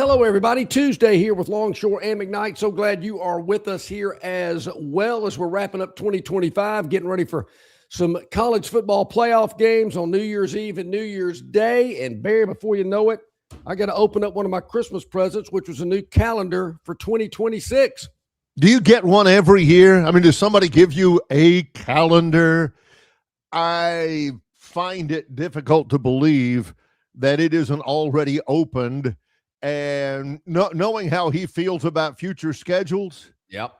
Hello, everybody. Tuesday here with Longshore and McKnight. So glad you are with us here as well as we're wrapping up 2025, getting ready for some college football playoff games on New Year's Eve and New Year's Day. And Barry, before you know it, I got to open up one of my Christmas presents, which was a new calendar for 2026. Do you get one every year? I mean, does somebody give you a calendar? I find it difficult to believe that it isn't already opened. And knowing how he feels about future schedules,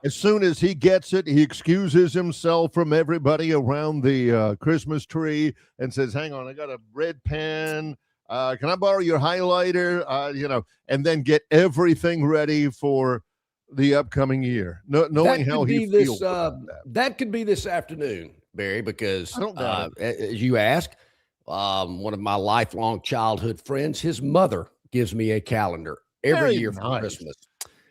as soon as he gets it, he excuses himself from everybody around the Christmas tree and says, hang on, I got a red pen. Can I borrow your highlighter? And then get everything ready for the upcoming year, knowing how he feels about that. That could be this afternoon, Barry, because as you ask, one of my lifelong childhood friends, his mother gives me a calendar every year for Christmas.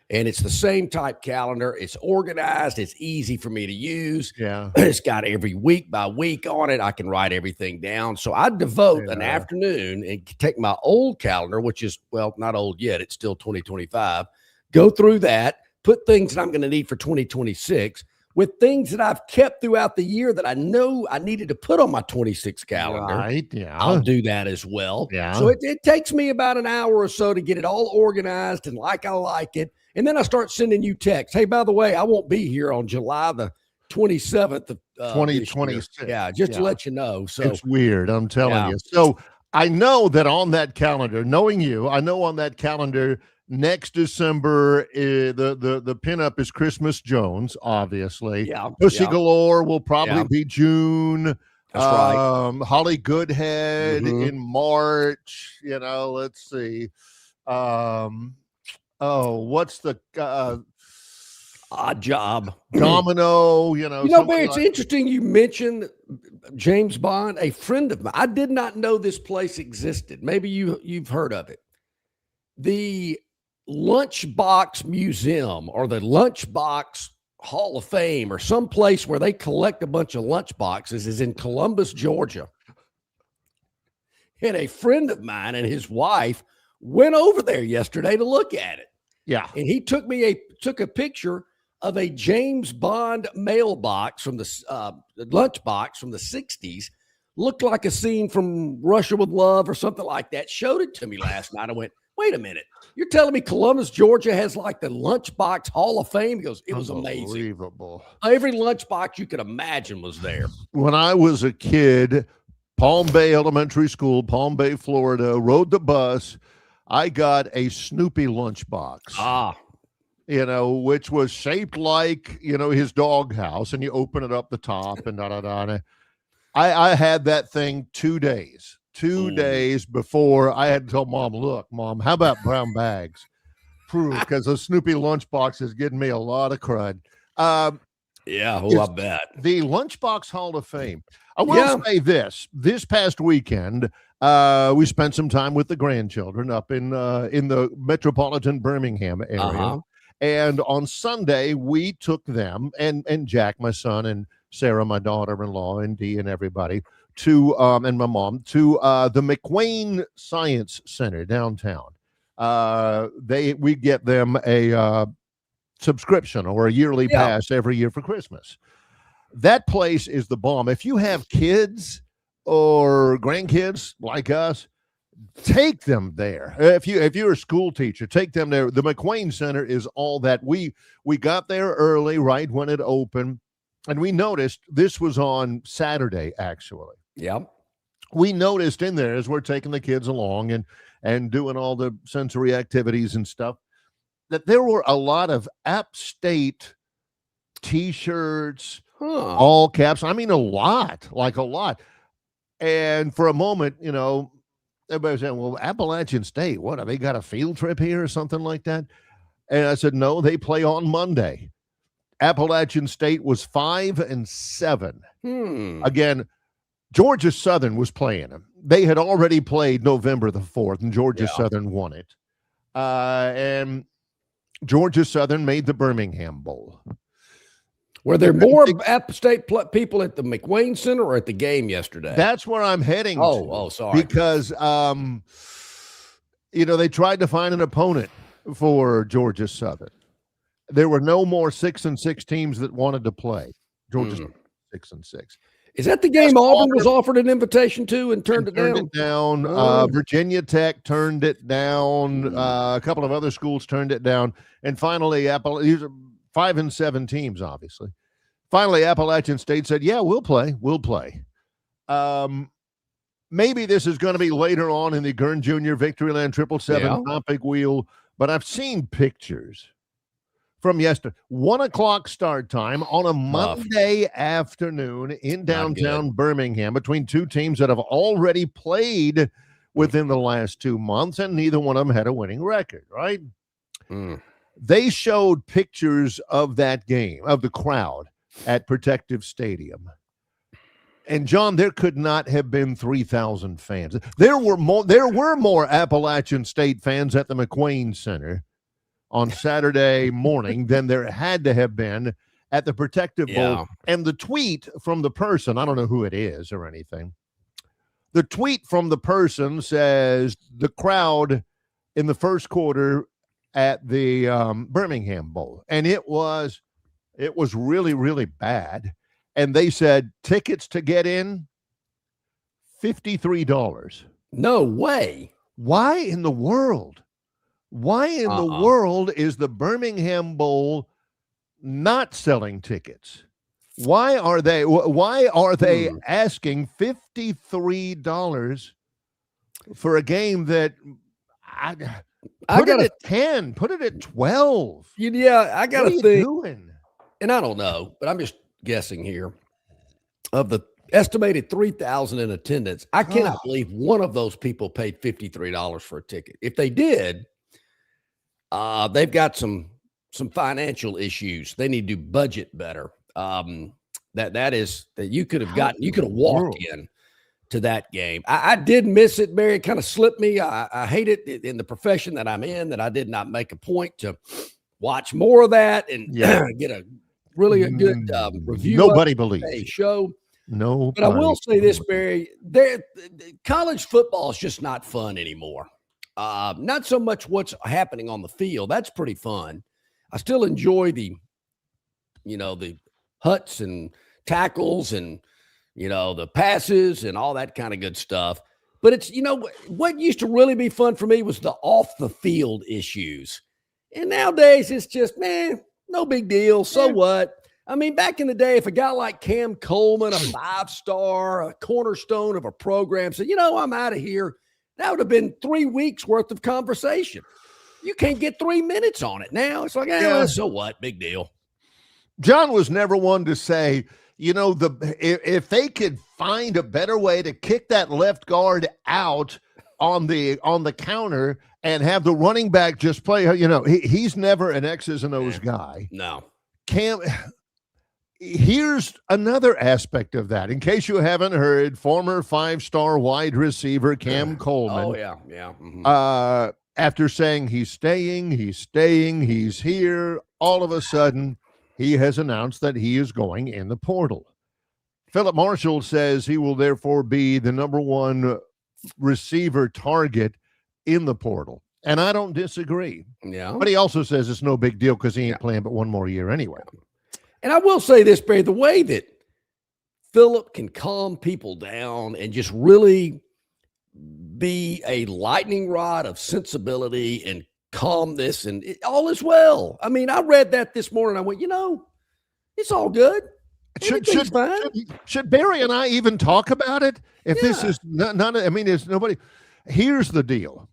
And it's the same type calendar. It's organized. It's easy for me to use. Yeah. It's got every week by week on it. I can write everything down. So I devote an afternoon and take my old calendar, which is, well, not old yet. It's still 2025. Go through that, put things that I'm going to need for 2026 with things that I've kept throughout the year that I know I needed to put on my 26 calendar. Right, yeah. I'll do that as well. Yeah. So it takes me about an hour or so to get it all organized and like I like it. And then I start sending you texts. Hey, by the way, I won't be here on July the 27th of 2026. Yeah, just to let you know. So it's weird, I'm telling you. So I know that on that calendar, knowing you, I know on that calendar next December, the pinup is Christmas Jones, obviously. Yeah. Pussy Galore will probably be June. That's right. Holly Goodhead in March. Let's see. What's the Odd Job? Domino, Barry, it's interesting you mentioned James Bond, a friend of mine. I did not know this place existed. Maybe you've heard of it. The Lunchbox Museum or the Lunchbox Hall of Fame or some place where they collect a bunch of lunchboxes is in Columbus, Georgia. And a friend of mine and his wife went over there yesterday to look at it. Yeah. And he took a picture of a James Bond mailbox from the lunchbox from the 60s. Looked like a scene from Russia with Love or something like that. Showed it to me last night. I went, wait a minute. You're telling me Columbus, Georgia has like the Lunchbox Hall of Fame? He goes, it was amazing. Unbelievable. Every lunchbox you could imagine was there. When I was a kid, Palm Bay Elementary School, Palm Bay, Florida, rode the bus. I got a Snoopy lunchbox. Which was shaped like, his doghouse, and you open it up the top and da-da-da. I had that thing 2 days. 2 days before I had to tell Mom, look, Mom, how about brown bags? Because the Snoopy lunchbox is getting me a lot of crud. I bet. The Lunchbox Hall of Fame. I will say this past weekend, we spent some time with the grandchildren up in the metropolitan Birmingham area. And on Sunday, we took them and Jack, my son, and Sarah, my daughter-in-law, and Dee and everybody, and my mom, to the McWane Science Center downtown. We get them a subscription or a yearly pass every year for Christmas. That place is the bomb. If you have kids or grandkids like us, take them there. If you're a school teacher, take them there. The McWane Center is all that. We got there early, right when it opened, and we noticed this was on Saturday, actually. Yeah. We noticed in there as we're taking the kids along and doing all the sensory activities and stuff, that there were a lot of App State T-shirts, all caps. I mean, a lot. And for a moment, everybody was saying, well, Appalachian State, what, have they got a field trip here or something like that? And I said, no, they play on Monday. Appalachian State was 5-7. Again, Georgia Southern was playing them. They had already played November the 4th, and Georgia Southern won it. And Georgia Southern made the Birmingham Bowl. Were there more App State people at the McWane Center or at the game yesterday? That's where I'm heading to. Oh, sorry. Because, they tried to find an opponent for Georgia Southern. There were no more 6-6 teams that wanted to play. Georgia 6-6. Is that the game Auburn was offered an invitation to and turned it down? Virginia Tech turned it down. A couple of other schools turned it down. And finally, these are 5 and 7 teams, obviously. Finally, Appalachian State said, yeah, we'll play. We'll play. Maybe this is going to be later on in the Gurn Jr. Victoryland 777 topic wheel, but I've seen pictures from yesterday. 1 o'clock start time on a Monday afternoon in downtown Birmingham between two teams that have already played within the last 2 months, and neither one of them had a winning record, right? They showed pictures of that game, of the crowd at Protective Stadium. And John, there could not have been 3,000 fans. There were more Appalachian State fans at the McQueen Center on Saturday morning than there had to have been at the Protective Bowl. And the tweet from the person, I don't know who it is or anything. The tweet from the person says the crowd in the first quarter at the Birmingham Bowl. And it was really, really bad. And they said tickets to get in, $53. No way. Why in the world? Why in the world is the Birmingham Bowl not selling tickets? Why are they asking $53 for a game that put it at 10, put it at 12? Yeah, I got to think. Doing? And I don't know, but I'm just guessing here. Of the estimated 3,000 in attendance, I cannot believe one of those people paid $53 for a ticket. If they did, they've got some financial issues. They need to budget better. That you could have walked in to that game. I did miss it, Barry. It kind of slipped me. I hate it in the profession that I'm in, that I did not make a point to watch more of that and get a really a good review. Nobody believes a show. No, but I will say this, Barry. College football is just not fun anymore. Not so much what's happening on the field. That's pretty fun. I still enjoy the huts and tackles and, the passes and all that kind of good stuff. But it's, what used to really be fun for me was the off the field issues. And nowadays it's just, man, no big deal. So what? I mean, back in the day, if a guy like Cam Coleman, a 5-star, a cornerstone of a program, said, I'm out of here, that would have been 3 weeks worth of conversation. You can't get 3 minutes on it now. It's like, so what? Big deal. John was never one to say, if they could find a better way to kick that left guard out on the counter and have the running back just play, he's never an X's and O's guy. No. Here's another aspect of that. In case you haven't heard, former 5-star wide receiver Cam Coleman. Oh, yeah. Mm-hmm. After saying he's staying, he's here, all of a sudden, he has announced that he is going in the portal. Philip Marshall says he will therefore be the number one receiver target in the portal. And I don't disagree. Yeah. But he also says it's no big deal because he ain't playing but one more year anyway. And I will say this, Barry, the way that Philip can calm people down and just really be a lightning rod of sensibility and calmness, and all is well. I mean, I read that this morning. I went, it's all good. Should Barry and I even talk about it? If this is not, I mean, there's nobody. Here's the deal.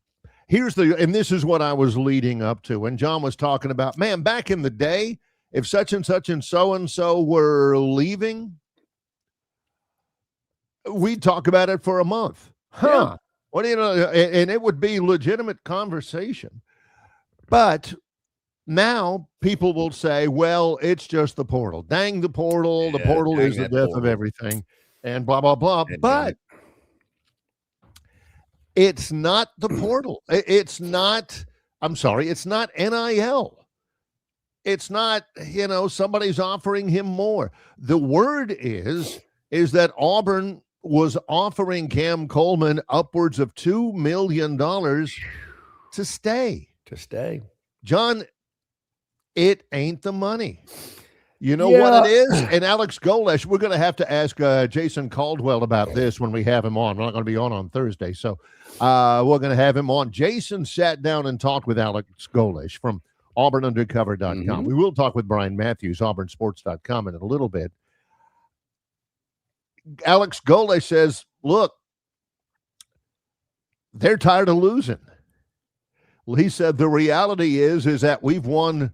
And this is what I was leading up to when John was talking about, man, back in the day, if such and such and so were leaving, we'd talk about it for a month. Yeah. What do you know? And it would be legitimate conversation. But now people will say, well, it's just the portal. Dang the portal. The portal is the death of everything. And blah, blah, blah. But it's not the portal. It's not NIL. It's not, somebody's offering him more. The word is that Auburn was offering Cam Coleman upwards of $2 million to stay. John, it ain't the money. You know what it is? And Alex Golesh, we're going to have to ask Jason Caldwell about this when we have him on. We're not going to be on Thursday, so we're going to have him on. Jason sat down and talked with Alex Golesh from AuburnUndercover.com. Mm-hmm. We will talk with Brian Matthews, AuburnSports.com, in a little bit. Alex Golesh says, look, they're tired of losing. Well, he said the reality is that we've won,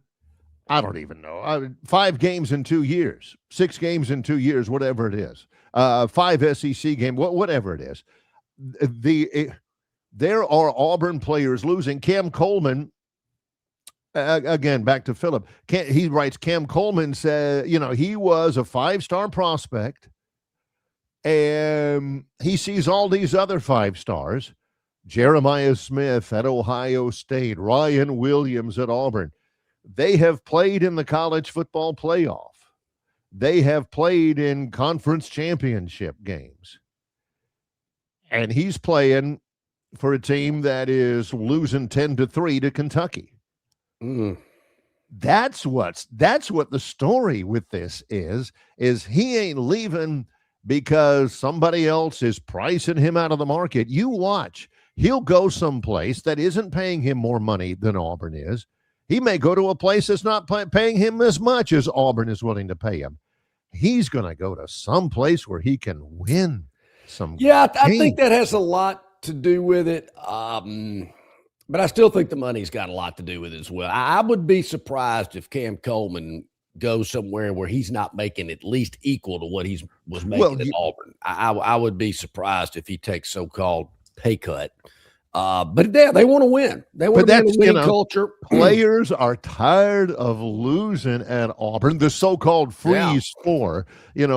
I don't even know, 5 games in 2 years, 6 games in 2 years, whatever it is, 5 SEC games, whatever it is. There are Auburn players losing. Cam Coleman, again, back to Philip. He writes, Cam Coleman said, he was a 5-star prospect, and he sees all these other 5 stars. Jeremiah Smith at Ohio State, Ryan Williams at Auburn. They have played in the college football playoff. They have played in conference championship games. And he's playing for a team that is losing 10-3 to Kentucky. Mm. That's what the story with this is he ain't leaving because somebody else is pricing him out of the market. You watch. He'll go someplace that isn't paying him more money than Auburn is. He may go to a place that's not paying him as much as Auburn is willing to pay him. He's going to go to some place where he can win some. Yeah, I think that has a lot to do with it. But I still think the money's got a lot to do with it as well. I would be surprised if Cam Coleman goes somewhere where he's not making at least equal to what he was making at Auburn. I would be surprised if he takes so-called pay cut. But yeah, they want to win. They want to be in a winning culture. Players are tired of losing at Auburn. The so-called freeze four,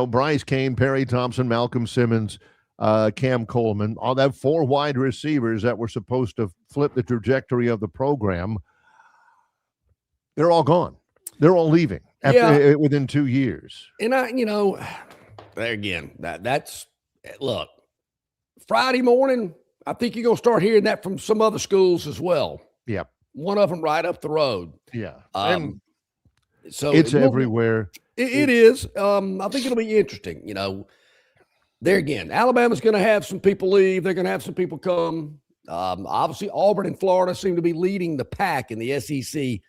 Bryce Kane, Perry Thompson, Malcolm Simmons, Cam Coleman, all that 4 wide receivers that were supposed to flip the trajectory of the program. They're all gone. They're all leaving within 2 years. And there again, that's look, Friday morning, I think you're going to start hearing that from some other schools as well. Yep. One of them right up the road. Yeah. So it's everywhere. It is. I think it'll be interesting. There again, Alabama's going to have some people leave. They're going to have some people come. Obviously, Auburn and Florida seem to be leading the pack in the SEC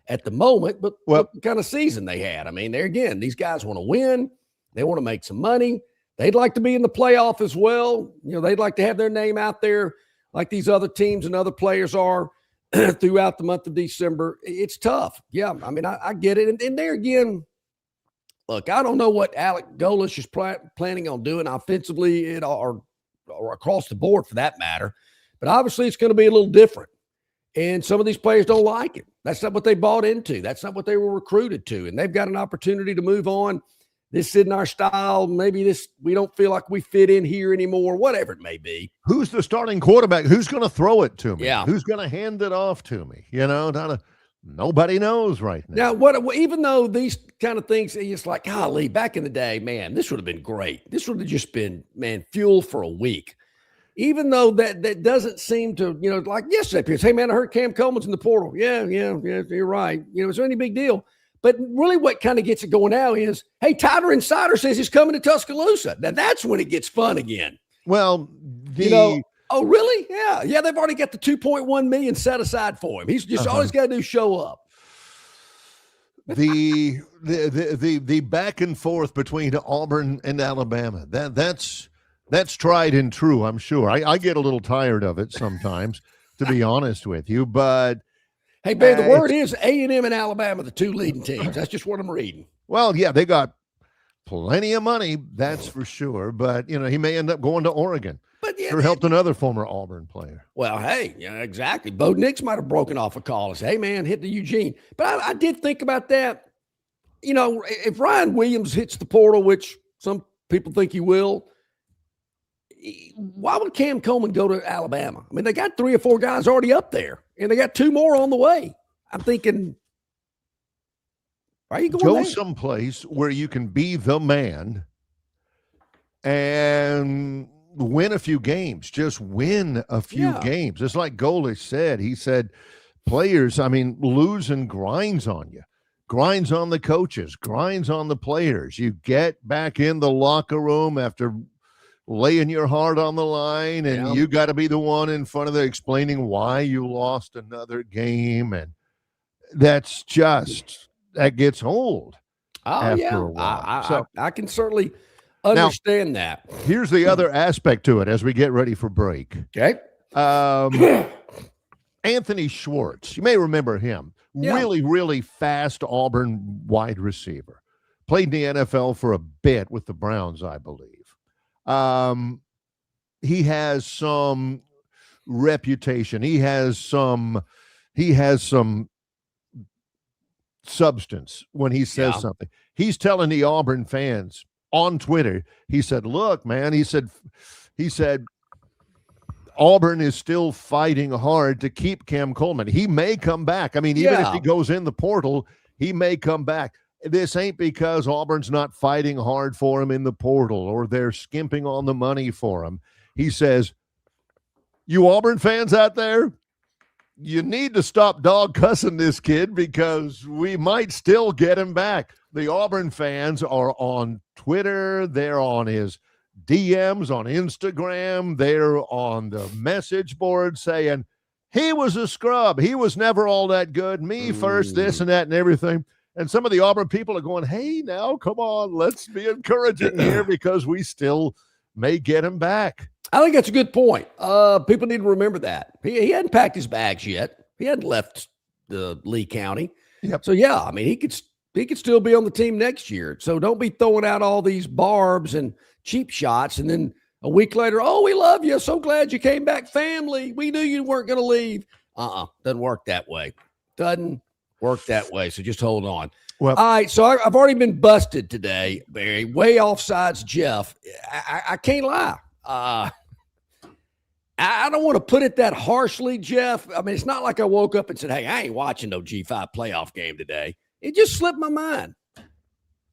at the moment, but what kind of season they had. I mean, there again, these guys want to win. They want to make some money. They'd like to be in the playoff as well. They'd like to have their name out there like these other teams and other players are throughout the month of December. It's tough. Yeah, I mean, I get it. And there again, look, I don't know what Alex Golesh is planning on doing offensively or across the board for that matter. But obviously it's going to be a little different. And some of these players don't like it. That's not what they bought into. That's not what they were recruited to. And they've got an opportunity to move on. This isn't our style. Maybe we don't feel like we fit in here anymore, whatever it may be. Who's the starting quarterback? Who's going to throw it to me? Yeah. Who's going to hand it off to me? Nobody knows right now. Now, even though these kind of things, it's like, golly, back in the day, man, this would have been great. This would have just been, man, fuel for a week. Even though that doesn't seem to, like yesterday, people say, hey, man, I heard Cam Coleman's in the portal. Yeah, you're right. Is there any big deal? But really what kind of gets it going now is, hey, Tiger Insider says he's coming to Tuscaloosa. Now that's when it gets fun again. Well, oh, really? Yeah. Yeah, they've already got the $2.1 million set aside for him. He's just all he's got to do is show up. The back and forth between Auburn and Alabama, that's tried and true, I'm sure. I get a little tired of it sometimes, to be honest with you, but hey, man, the word is A&M and Alabama, the 2 leading teams. That's just what I'm reading. Well, yeah, they got plenty of money, that's for sure. But, he may end up going to Oregon. But yeah, or helped another former Auburn player. Well, hey, exactly. Bo Nix might have broken off a call and said, hey, man, hit the Eugene. But I did think about that. If Ryan Williams hits the portal, which some people think he will, why would Cam Coleman go to Alabama? I mean, they got 3 or 4 guys already up there, and they got 2 more on the way. I'm thinking, why are you going there? Go someplace where you can be the man and win a few games. Just win a few games. It's like Golesh said. He said, players, I mean, losing grinds on you, grinds on the coaches, grinds on the players. You get back in the locker room after laying your heart on the line, and you got to be the one in front of the explaining why you lost another game. And that gets old. Oh, yeah. A while. I can certainly understand that. Here's the other aspect to it as we get ready for break. Okay. Anthony Schwartz, you may remember him. Yeah. Really, really fast Auburn wide receiver. Played in the NFL for a bit with the Browns, I believe. He has some reputation. He has some substance when he says something. He's telling the Auburn fans on Twitter, he said, look, man, he said, Auburn is still fighting hard to keep Cam Coleman. He may come back. I mean, even if he goes in the portal, he may come back. This ain't because Auburn's not fighting hard for him in the portal or they're skimping on the money for him. He says, you Auburn fans out there, you need to stop dog cussing this kid because we might still get him back. The Auburn fans are on Twitter. They're on his DMs on Instagram. They're on the message board saying, he was a scrub. He was never all that good. Me first, this and that and everything. And some of the Auburn people are going, hey, now, come on, let's be encouraging here because we still may get him back. I think that's a good point. People need to remember that. He hadn't packed his bags yet. He hadn't left Lee County. Yep. So, yeah, I mean, he could still be on the team next year. So don't be throwing out all these barbs and cheap shots. And then a week later, oh, we love you. So glad you came back, family. We knew you weren't going to leave. Doesn't work that way. Doesn't work that way. So just hold on. Well, all right. So I've already been busted today, Barry. Way offsides Jeff. I can't lie. I don't want to put it that harshly, Jeff. I mean, it's not like I woke up and said, hey, I ain't watching no G5 playoff game today. It just slipped my mind.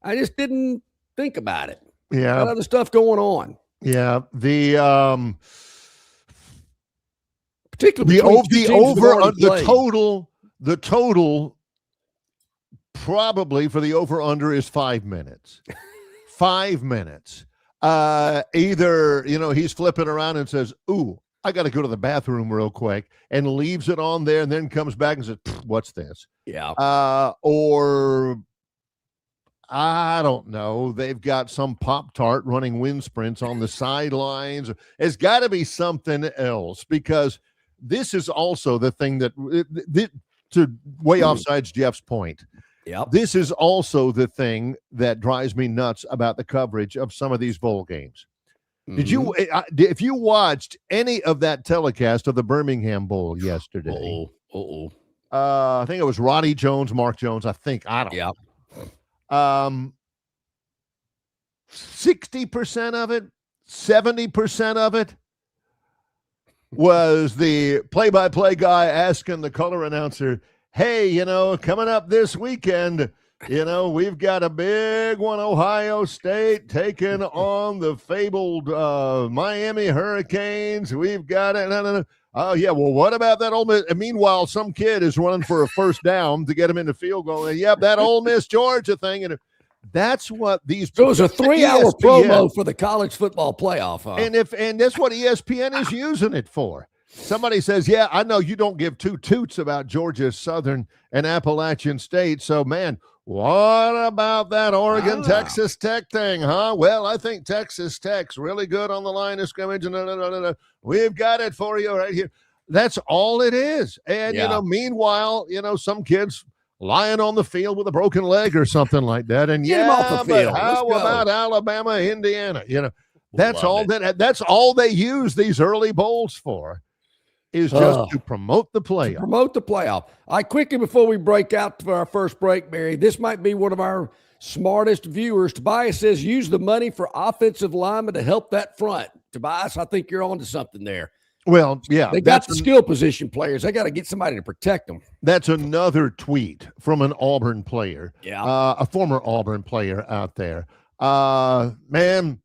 I just didn't think about it. Yeah. Got other stuff going on. Yeah. The total probably for the over under is 5 minutes. 5 minutes. Either, he's flipping around and says, ooh, I got to go to the bathroom real quick, and leaves it on there and then comes back and says, what's this? Yeah. Or I don't know. They've got some Pop-Tart running wind sprints on the sidelines. It's got to be something else, because this is also the thing that, to way offsides Jeff's point, this is also the thing that drives me nuts about the coverage of some of these bowl games. If you watched any of that telecast of the Birmingham Bowl yesterday, I think it was Roddy Jones, Mark Jones, I don't know. 60% of it, 70% of it was the play-by-play guy asking the color announcer, hey, coming up this weekend, we've got a big one, Ohio State taking on the fabled Miami Hurricanes. We've got it. Oh, yeah, well, what about that Ole Miss? And meanwhile, some kid is running for a first down to get him in the field goal. And, yep, that Ole Miss Georgia thing. And that's what these. So it was a 3-hour promo for the college football playoff. Huh? And that's what ESPN is using it for. Somebody says, yeah, I know you don't give two toots about Georgia Southern and Appalachian State. So, man, what about that Oregon-Texas Tech thing, huh? Well, I think Texas Tech's really good on the line of scrimmage. We've got it for you right here. That's all it is. And, meanwhile, some kids lying on the field with a broken leg or something like that. And get him off the field. How about Alabama, Indiana? That's all that's all they use these early bowls for. Is just to promote the playoff. All right, quickly before we break out for our first break, Mary, this might be one of our smartest viewers. Tobias says, use the money for offensive linemen to help that front. Tobias, I think you're on to something there. Well, yeah. They got the skill position players. They got to get somebody to protect them. That's another tweet from an Auburn player. Yeah. A former Auburn player out there. Man,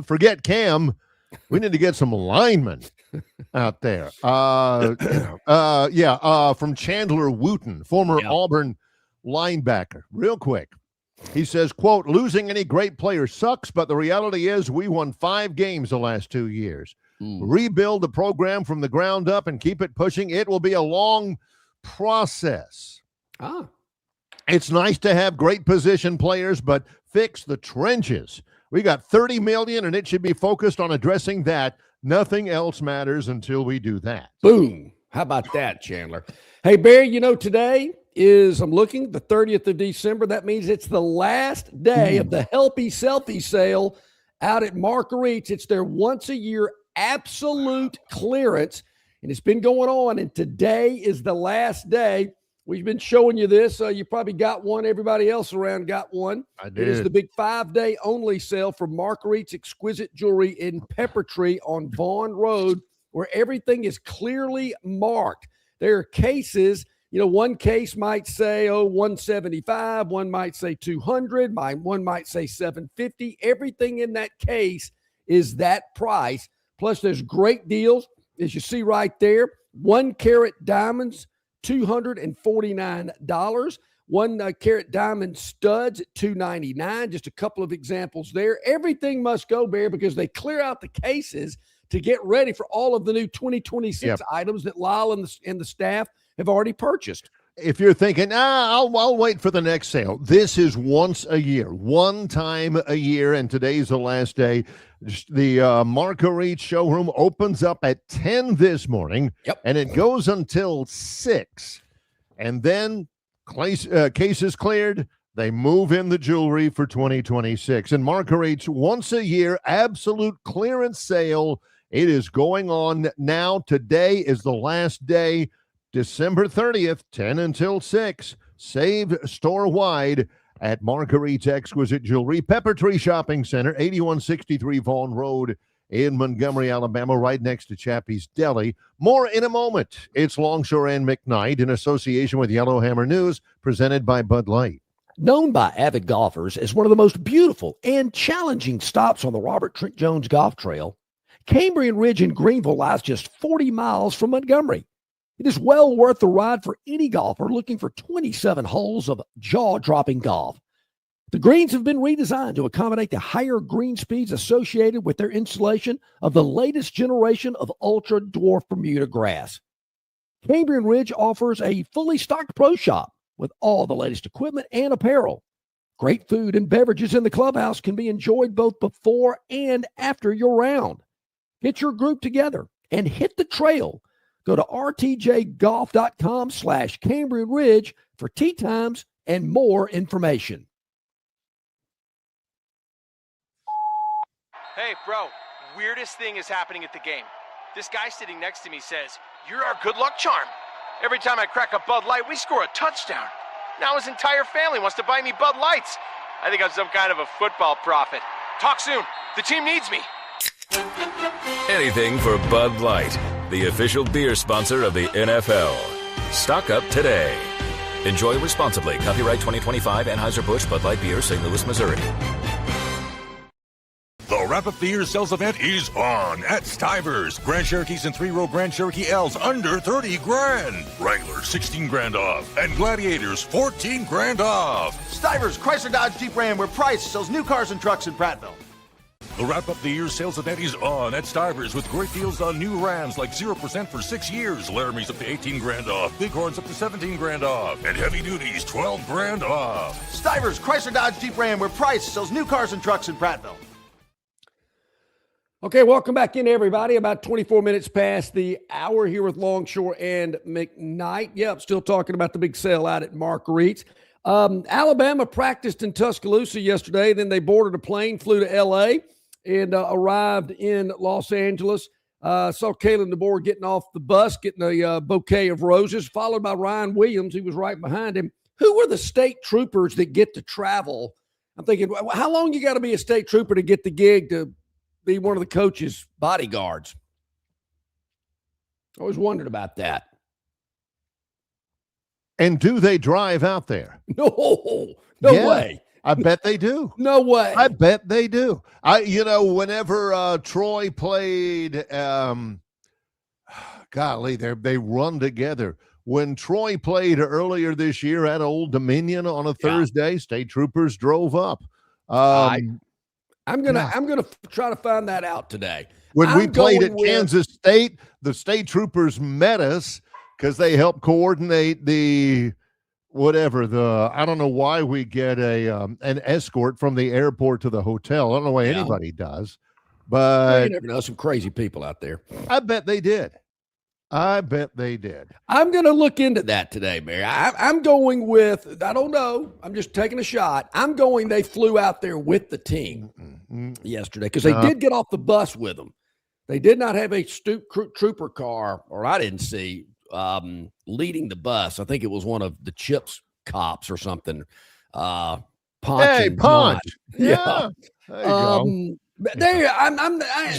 forget Cam. We need to get some linemen. out there. From Chandler Wooten, former Auburn linebacker. Real quick. He says, quote, losing any great player sucks, but the reality is we won 5 games the last 2 years. Rebuild the program from the ground up and keep it pushing. It will be a long process. It's nice to have great position players, but fix the trenches. We got $30 million, and it should be focused on addressing that. Nothing else matters until we do that. Boom. How about that, Chandler? Hey, Barry, today is, I'm looking, the 30th of December. That means it's the last day of the Helpy Selfie sale out at Marguerite's. It's their once-a-year absolute clearance, and it's been going on, and today is the last day. We've been showing you this. You probably got one. Everybody else around got one. I did. It is the big 5-day only sale for Marguerite's Exquisite Jewelry in Peppertree on Vaughn Road, where everything is clearly marked. There are cases. One case might say, $175. One might say $200. One might say $750. Everything in that case is that price. Plus, there's great deals, as you see right there. 1-carat diamonds, $249. 1-carat diamond studs at $299. Just a couple of examples there. Everything must go, Bear, because they clear out the cases to get ready for all of the new 2026 items that Lyle and the staff have already purchased. If you're thinking, I'll wait for the next sale, this is once a year, one time a year, and today's the last day. The Marguerite showroom opens up at 10 this morning, and it goes until 6. And then cases cleared, they move in the jewelry for 2026. And Marguerite's once-a-year absolute clearance sale, it is going on now. Today is the last day. December 30th, 10 until 6. Save store-wide at Marguerite's Exquisite Jewelry, Peppertree Shopping Center, 8163 Vaughn Road in Montgomery, Alabama, right next to Chappie's Deli. More in a moment. It's Longshore and McKnight in association with Yellowhammer News, presented by Bud Light. Known by avid golfers as one of the most beautiful and challenging stops on the Robert Trent Jones Golf Trail, Cambrian Ridge in Greenville lies just 40 miles from Montgomery. It is well worth the ride for any golfer looking for 27 holes of jaw-dropping golf. The greens have been redesigned to accommodate the higher green speeds associated with their installation of the latest generation of ultra-dwarf Bermuda grass. Cambrian Ridge offers a fully stocked pro shop with all the latest equipment and apparel. Great food and beverages in the clubhouse can be enjoyed both before and after your round. Get your group together and hit the trail. Go to rtjgolf.com/Cambrian Ridge for tee times and more information. Hey, bro, weirdest thing is happening at the game. This guy sitting next to me says, "You're our good luck charm." Every time I crack a Bud Light, we score a touchdown. Now his entire family wants to buy me Bud Lights. I think I'm some kind of a football prophet. Talk soon. The team needs me. Anything for Bud Light, the official beer sponsor of the NFL. Stock up today. Enjoy responsibly. Copyright 2025 Anheuser-Busch Bud Light Beer, St. Louis, Missouri. The Wrap-Up the Year sales event is on at Stivers. Grand Cherokees and 3-row Grand Cherokee L's under 30 grand. Wrangler 16 grand off. And Gladiators 14 grand off. Stivers, Chrysler Dodge Jeep Ram, where Price sells new cars and trucks in Prattville. The Wrap-Up the Year sales event is on at Stivers with great deals on new Rams like 0% for 6 years. Laramie's up to 18 grand off. Bighorns up to 17 grand off. And Heavy Duties 12 grand off. Stivers, Chrysler Dodge Jeep Ram, where Price sells new cars and trucks in Prattville. Okay, welcome back in, everybody. About 24 minutes past the hour here with Longshore and McKnight. Yeah, I'm still talking about the big sale out at Marguerite's. Alabama practiced in Tuscaloosa yesterday. Then they boarded a plane, flew to L.A., and arrived in Los Angeles. Saw Kalen DeBoer getting off the bus, getting a bouquet of roses, followed by Ryan Williams, who was right behind him. Who were the state troopers that get to travel? I'm thinking, how long you got to be a state trooper to get the gig to be one of the coach's bodyguards? I always wondered about that. And do they drive out there? No way. I bet they do. No way. I bet they do. Whenever Troy played Golly, they run together. When Troy played earlier this year at Old Dominion on a Thursday, state troopers drove up. I'm gonna try to find that out today. When we played at Kansas State, the state troopers met us because they helped coordinate I don't know why we get an escort from the airport to the hotel. I don't know why anybody does, but you never know, some crazy people out there. I bet they did. I'm going to look into that today, Barry. I'm going with, I don't know. I'm just taking a shot. They flew out there with the team yesterday because they did get off the bus with them. They did not have a trooper car, or I didn't see, leading the bus. I think it was one of the Chips cops or something. Punch. Yeah. There you go. I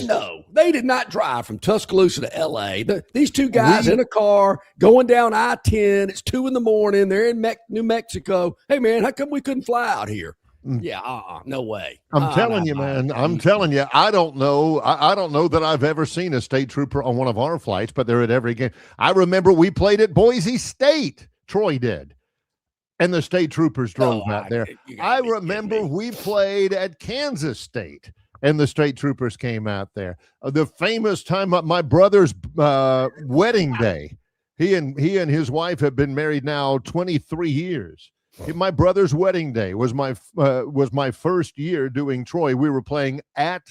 know they did not drive from Tuscaloosa to L.A. These two guys in a car going down I-10. It's 2 a.m. They're in New Mexico. Hey, man, how come we couldn't fly out here? Yeah, no way. I'm telling you, man. I'm telling you. I don't know. I don't know that I've ever seen a state trooper on one of our flights, but they're at every game. I remember we played at Boise State. Troy did. And the state troopers drove out there. I remember we played at Kansas State. And the state troopers came out there. The famous time of my brother's wedding day. He and his wife have been married now 23 years. My brother's wedding day was my first year doing Troy. We were playing at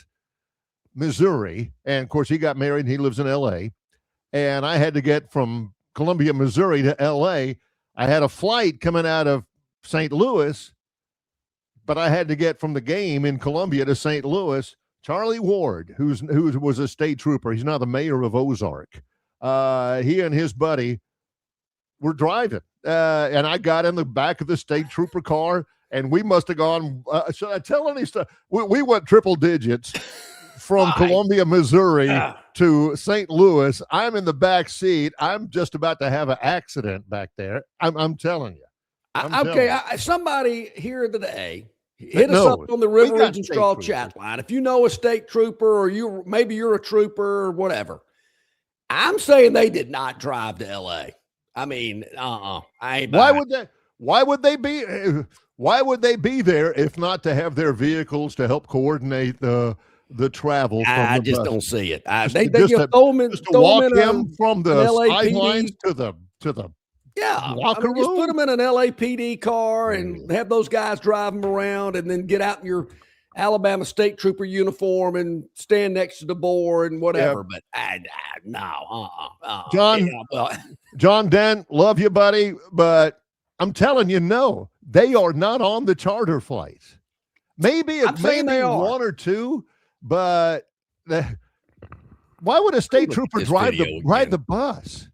Missouri, and of course he got married and he lives in L.A. And I had to get from Columbia, Missouri to L.A. I had a flight coming out of St. Louis, but I had to get from the game in Columbia to St. Louis. Charlie Ward, who was a state trooper, he's now the mayor of Ozark. He and his buddy were driving, and I got in the back of the state trooper car, and we must have gone. Should I tell any stuff? We went triple digits from Columbia, Missouri to St. Louis. I'm in the back seat. I'm just about to have an accident back there. I'm telling you. Somebody here today hit us up on the River Ridge and Straw chat line. If you know a state trooper, or maybe you're a trooper or whatever, I'm saying they did not drive to L.A. I mean, I ain't. Why would they be there if not to have their vehicles to help coordinate the travel? I just don't see it. They walk them from the sidelines to the locker room. Just put them in an LAPD car and have those guys drive them around, and then get out in your Alabama state trooper uniform and stand next to the board and whatever. But John Dent, love you, buddy, but I'm telling you, no, they are not on the charter flights. Maybe one or two, but why would a state trooper ride the bus?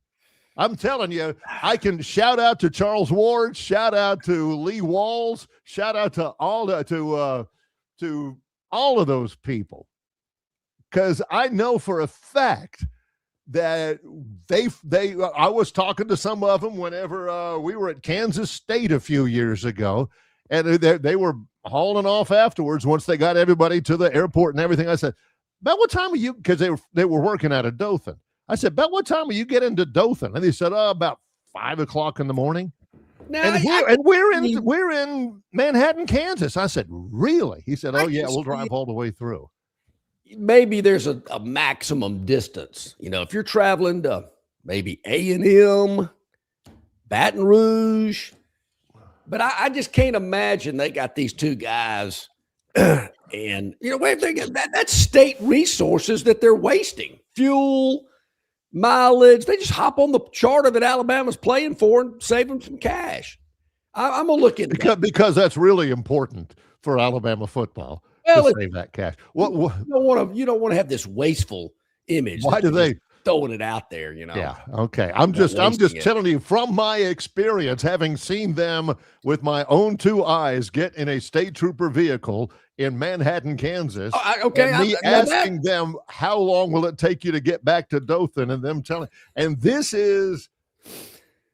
I'm telling you, I can shout out to Charles Ward, shout out to Lee Walls, shout out to all of those people, because I know for a fact that I was talking to some of them whenever we were at Kansas State a few years ago, and they were hauling off afterwards once they got everybody to the airport and everything. I said, about what time are you, because they were working out of Dothan. I said, about what time will you get into Dothan? And they said, about 5 o'clock in the morning. Now, we're in Manhattan, Kansas. I said, really? He said, oh, yeah, we'll drive all the way through. Maybe there's a maximum distance. If you're traveling to maybe A&M, Baton Rouge. But I just can't imagine they got these two guys. And, that's state resources that they're wasting. Fuel, mileage. They just hop on the charter that Alabama's playing for and save them some cash. I'm going to look into that. Because that's really important for Alabama football. To save that cash. What you don't want to have this wasteful image. Why do they throwing it out there? Yeah. Okay. I'm just telling you from my experience, having seen them with my own 2 eyes get in a state trooper vehicle in Manhattan, Kansas. Asking them how long will it take you to get back to Dothan, and them telling. And this is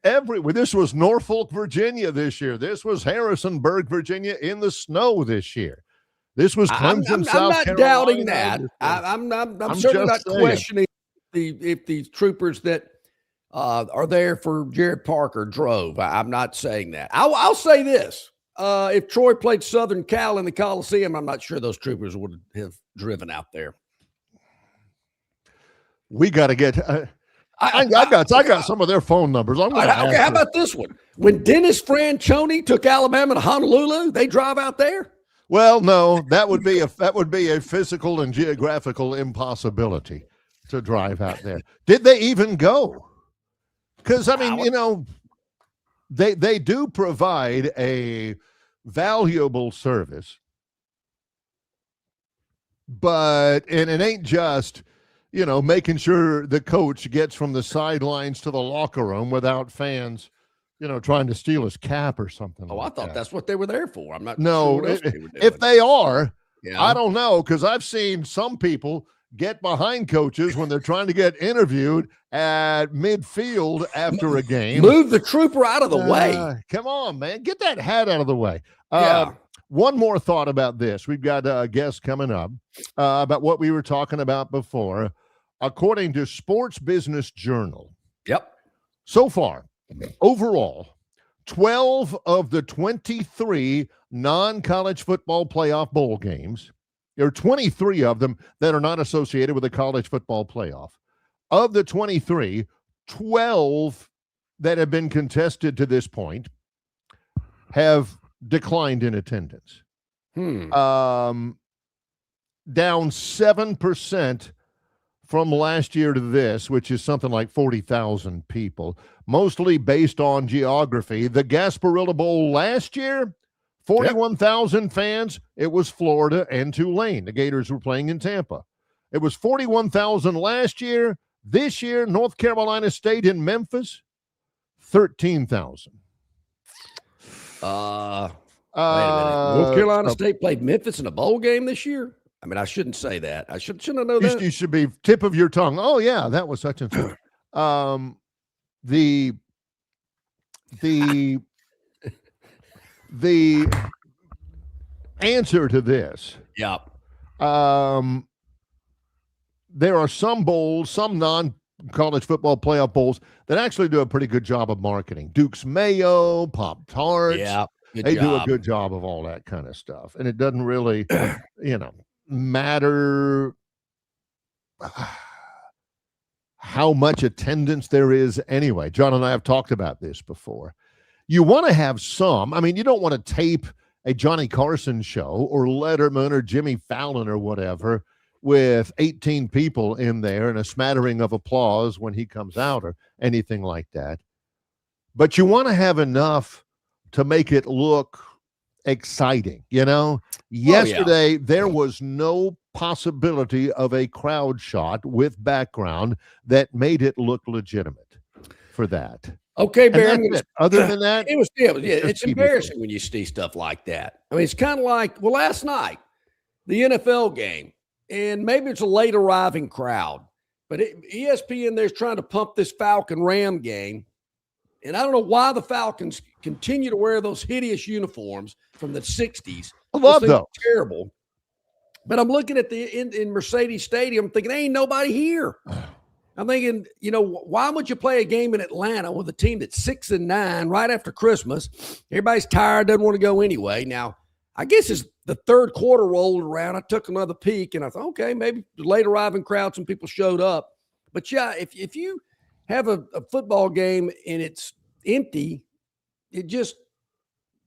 this was Norfolk, Virginia this year. This was Harrisonburg, Virginia in the snow this year. This was Clemson, South Carolina. I'm not doubting that. I'm certainly not questioning the troopers that are there for Jared Parker drove. I'm not saying that. I'll say this. If Troy played Southern Cal in the Coliseum, I'm not sure those troopers would have driven out there. We got to get I got some of their phone numbers. I'm going to Okay, how about this one? When Dennis Franchione took Alabama to Honolulu, they drive out there? Well, no, that would be a physical and geographical impossibility to drive out there. Did they even go? Because I mean, you know, they do provide a valuable service, but and it ain't just, you know, making sure the coach gets from the sidelines to the locker room without fans, you know, trying to steal his cap or something. Oh, I thought that's what they were there for. I'm not sure what else they were doing. If they are, yeah. I don't know, because I've seen some people get behind coaches when they're trying to get interviewed at midfield after a game. Move the trooper out of the way. Come on, man. Get that hat out of the way. Yeah. One more thought about this. We've got a guest coming up about what we were talking about before. According to Sports Business Journal, so far, overall, 12 of the 23 non-college football playoff bowl games, there are 23 of them that are not associated with the college football playoff. Of the 23, 12 that have been contested to this point have declined in attendance. Down 7% from last year to this, which is something like 40,000 people, mostly based on geography. The Gasparilla Bowl last year, 41,000 fans. It was Florida and Tulane. The Gators were playing in Tampa. It was 41,000 last year. This year, North Carolina State in Memphis, 13,000. Wait a minute. North Carolina State played Memphis in a bowl game this year? I mean, I shouldn't say that. I shouldn't know that. You should be tip of your tongue. Oh, yeah, that was such and such. The answer to this. There are some bowls, some non-college football playoff bowls that actually do a pretty good job of marketing. Duke's Mayo, Pop-Tarts. They do a good job of all that kind of stuff. And it doesn't really, you know, matter how much attendance there is anyway. John and I have talked about this before. You want to have some. I mean, you don't want to tape a Johnny Carson show or Letterman or Jimmy Fallon or whatever with 18 people in there and a smattering of applause when he comes out or anything like that. But you want to have enough to make it look exciting, you know? Yesterday, there was no possibility of a crowd shot with background that made it look legitimate for that. Okay, Barry. Other than that, it's embarrassing when you see stuff like that. I mean, it's kind of like, well, last night, the NFL game, and maybe it's a late arriving crowd, but ESPN there's trying to pump this Falcon-Ram game, and I don't know why the Falcons continue to wear those hideous uniforms from the 60s. I love those. Terrible. But I'm looking at in Mercedes Stadium thinking, ain't nobody here. I'm thinking, you know, why would you play a game in Atlanta with a team that's 6-9 right after Christmas? Everybody's tired, doesn't want to go anyway. Now, I guess as the third quarter rolled around, I took another peek and I thought, okay, maybe the late arriving crowd, some people showed up. But yeah, if you have a football game and it's empty, it's just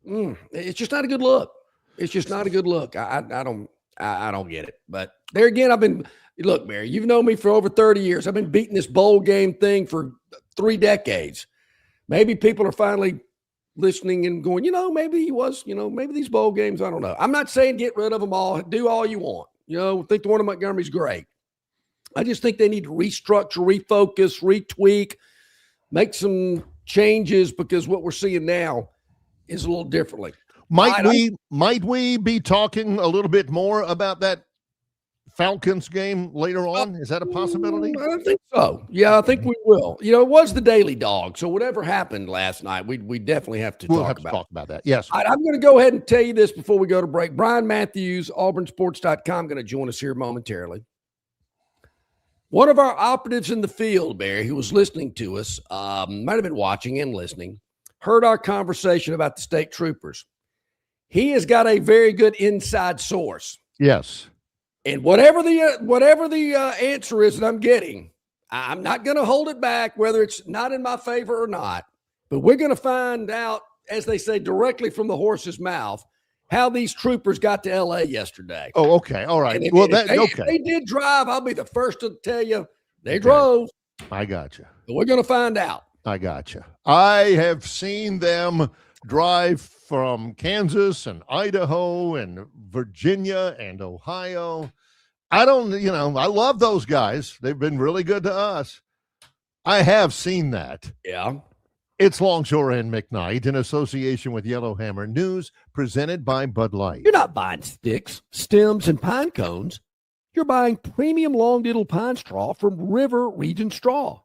not a good look. It's just not a good look. I don't get it. But there again, look, Mary, you've known me for over 30 years. I've been beating this bowl game thing for 3 decades. Maybe people are finally listening and going, you know, maybe he was, you know, maybe these bowl games, I don't know. I'm not saying get rid of them all. Do all you want. You know, think the one in Montgomery's great. I just think they need to restructure, refocus, retweak, make some changes because what we're seeing now is a little differently. Might we be talking a little bit more about that Falcons game later on? Is that a possibility? I think so. Yeah, I think we will. You know, it was the Daily Dog, so whatever happened last night, we definitely have to talk about that. Yes. All right, I'm going to go ahead and tell you this before we go to break. Brian Matthews, AuburnSports.com, going to join us here momentarily. One of our operatives in the field, Barry, who was listening to us, might have been watching and listening, heard our conversation about the state troopers. He has got a very good inside source. Yes. And whatever the answer is that I'm getting, I'm not going to hold it back, whether it's not in my favor or not. But we're going to find out, as they say, directly from the horse's mouth, how these troopers got to L.A. yesterday. Oh, okay. All right. If they did drive, I'll be the first to tell you they drove. I got you. But we're going to find out. I got you. I have seen them drive from Kansas and Idaho and Virginia and Ohio. I love those guys. They've been really good to us. I have seen that. Yeah. It's Longshore and McKnight in association with Yellowhammer News, presented by Bud Light. You're not buying sticks, stems, and pine cones. You're buying premium long-diddle pine straw from River Region Straw.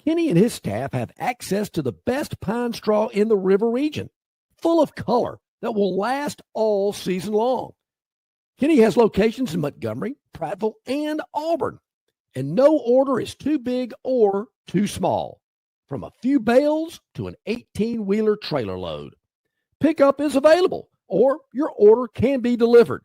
Kenny and his staff have access to the best pine straw in the River Region, full of color that will last all season long. Kenny has locations in Montgomery, Prattville, and Auburn, and no order is too big or too small. From a few bales to an 18-wheeler trailer load. Pickup is available, or your order can be delivered.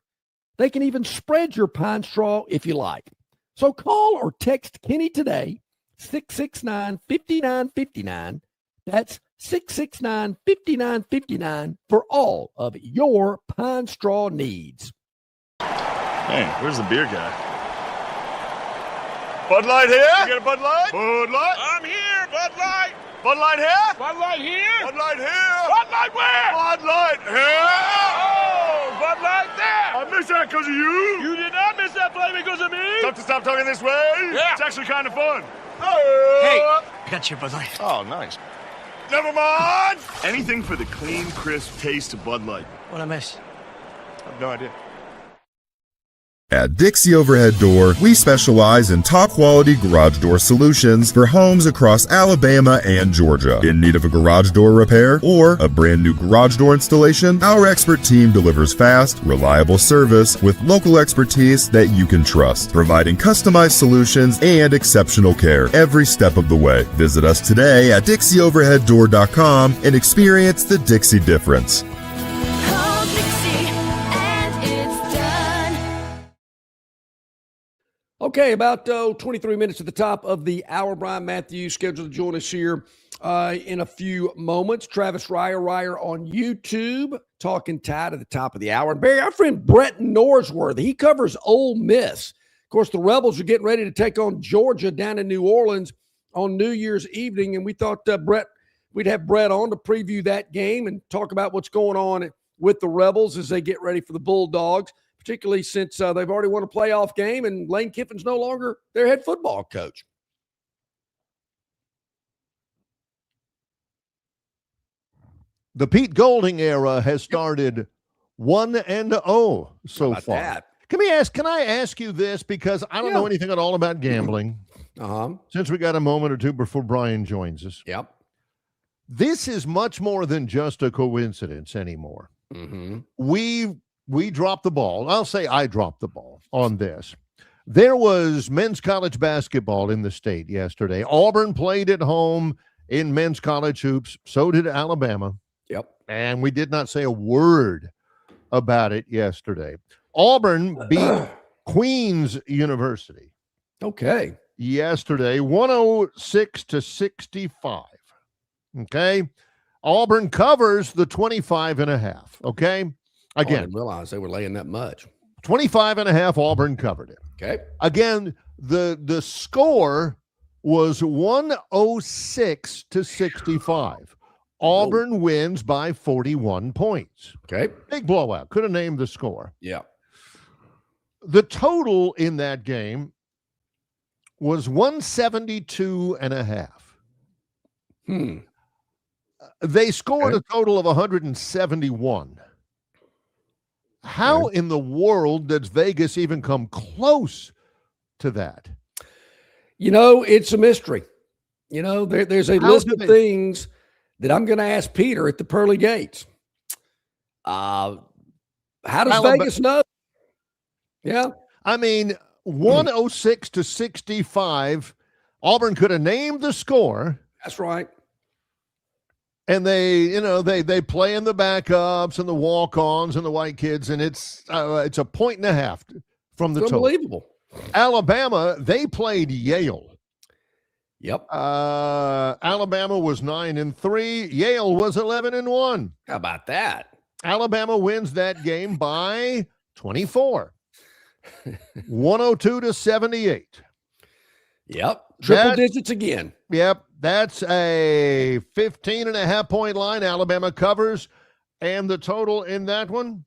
They can even spread your pine straw if you like. So call or text Kenny today, 669-5959. That's 669-5959 for all of your pine straw needs. Hey, where's the beer guy? Bud Light here? You get a Bud Light? Bud Light? I'm here, Bud Light. Bud Light here? Bud Light here? Bud Light here? Bud Light where? Bud Light here? Oh, Bud Light there. I missed that because of you. You did not miss that play because of me. Tough to stop talking this way? Yeah. It's actually kind of fun. Hey, I got your Bud Light. Oh, nice. Never mind. Anything for the clean, crisp taste of Bud Light. What'd I miss? I have no idea. At Dixie Overhead Door, we specialize in top-quality garage door solutions for homes across Alabama and Georgia. In need of a garage door repair or a brand new garage door installation, our expert team delivers fast, reliable service with local expertise that you can trust, providing customized solutions and exceptional care every step of the way. Visit us today at DixieOverheadDoor.com and experience the Dixie difference. Okay, about 23 minutes at the top of the hour. Brian Matthews scheduled to join us here in a few moments. Travis Ryer on YouTube, Talking Tide at the top of the hour. And Barry, our friend Brett Norsworthy, he covers Ole Miss. Of course, the Rebels are getting ready to take on Georgia down in New Orleans on New Year's evening, and we thought we'd have Brett on to preview that game and talk about what's going on with the Rebels as they get ready for the Bulldogs, particularly since they've already won a playoff game and Lane Kiffin's no longer their head football coach. The Pete Golding era has started 1-0 so far. That? Can I ask you this, because I don't know anything at all about gambling. Since we got a moment or two before Brian joins us. Yep. This is much more than just a coincidence anymore. Mm-hmm. We dropped the ball. I'll say I dropped the ball on this. There was men's college basketball in the state yesterday. Auburn played at home in men's college hoops. So did Alabama. Yep. And we did not say a word about it yesterday. Auburn beat Queens University. Okay. Yesterday, 106-65. Okay. Auburn covers the 25.5. Okay. Again, I didn't realize they were laying that much. 25.5, Auburn covered it. Okay. Again, the score was 106-65. Auburn wins by 41 points. Okay. Big blowout. Could have named the score. Yeah. The total in that game was 172.5. They scored a total of 171. How in the world does Vegas even come close to that? It's a mystery. There's a list of things that I'm going to ask Peter at the pearly gates. How does Vegas know? Yeah. I mean, 106-65. Auburn could have named the score. That's right. And they play in the backups and the walk-ons and the white kids, and it's a point and a half from the total. Unbelievable. Alabama, they played Yale. Yep. Alabama was 9-3. Yale was 11-1. How about that? Alabama wins that game by 24. 102-78. Yep. Triple digits again. Yep. That's a 15.5-point line. Alabama covers. And the total in that one,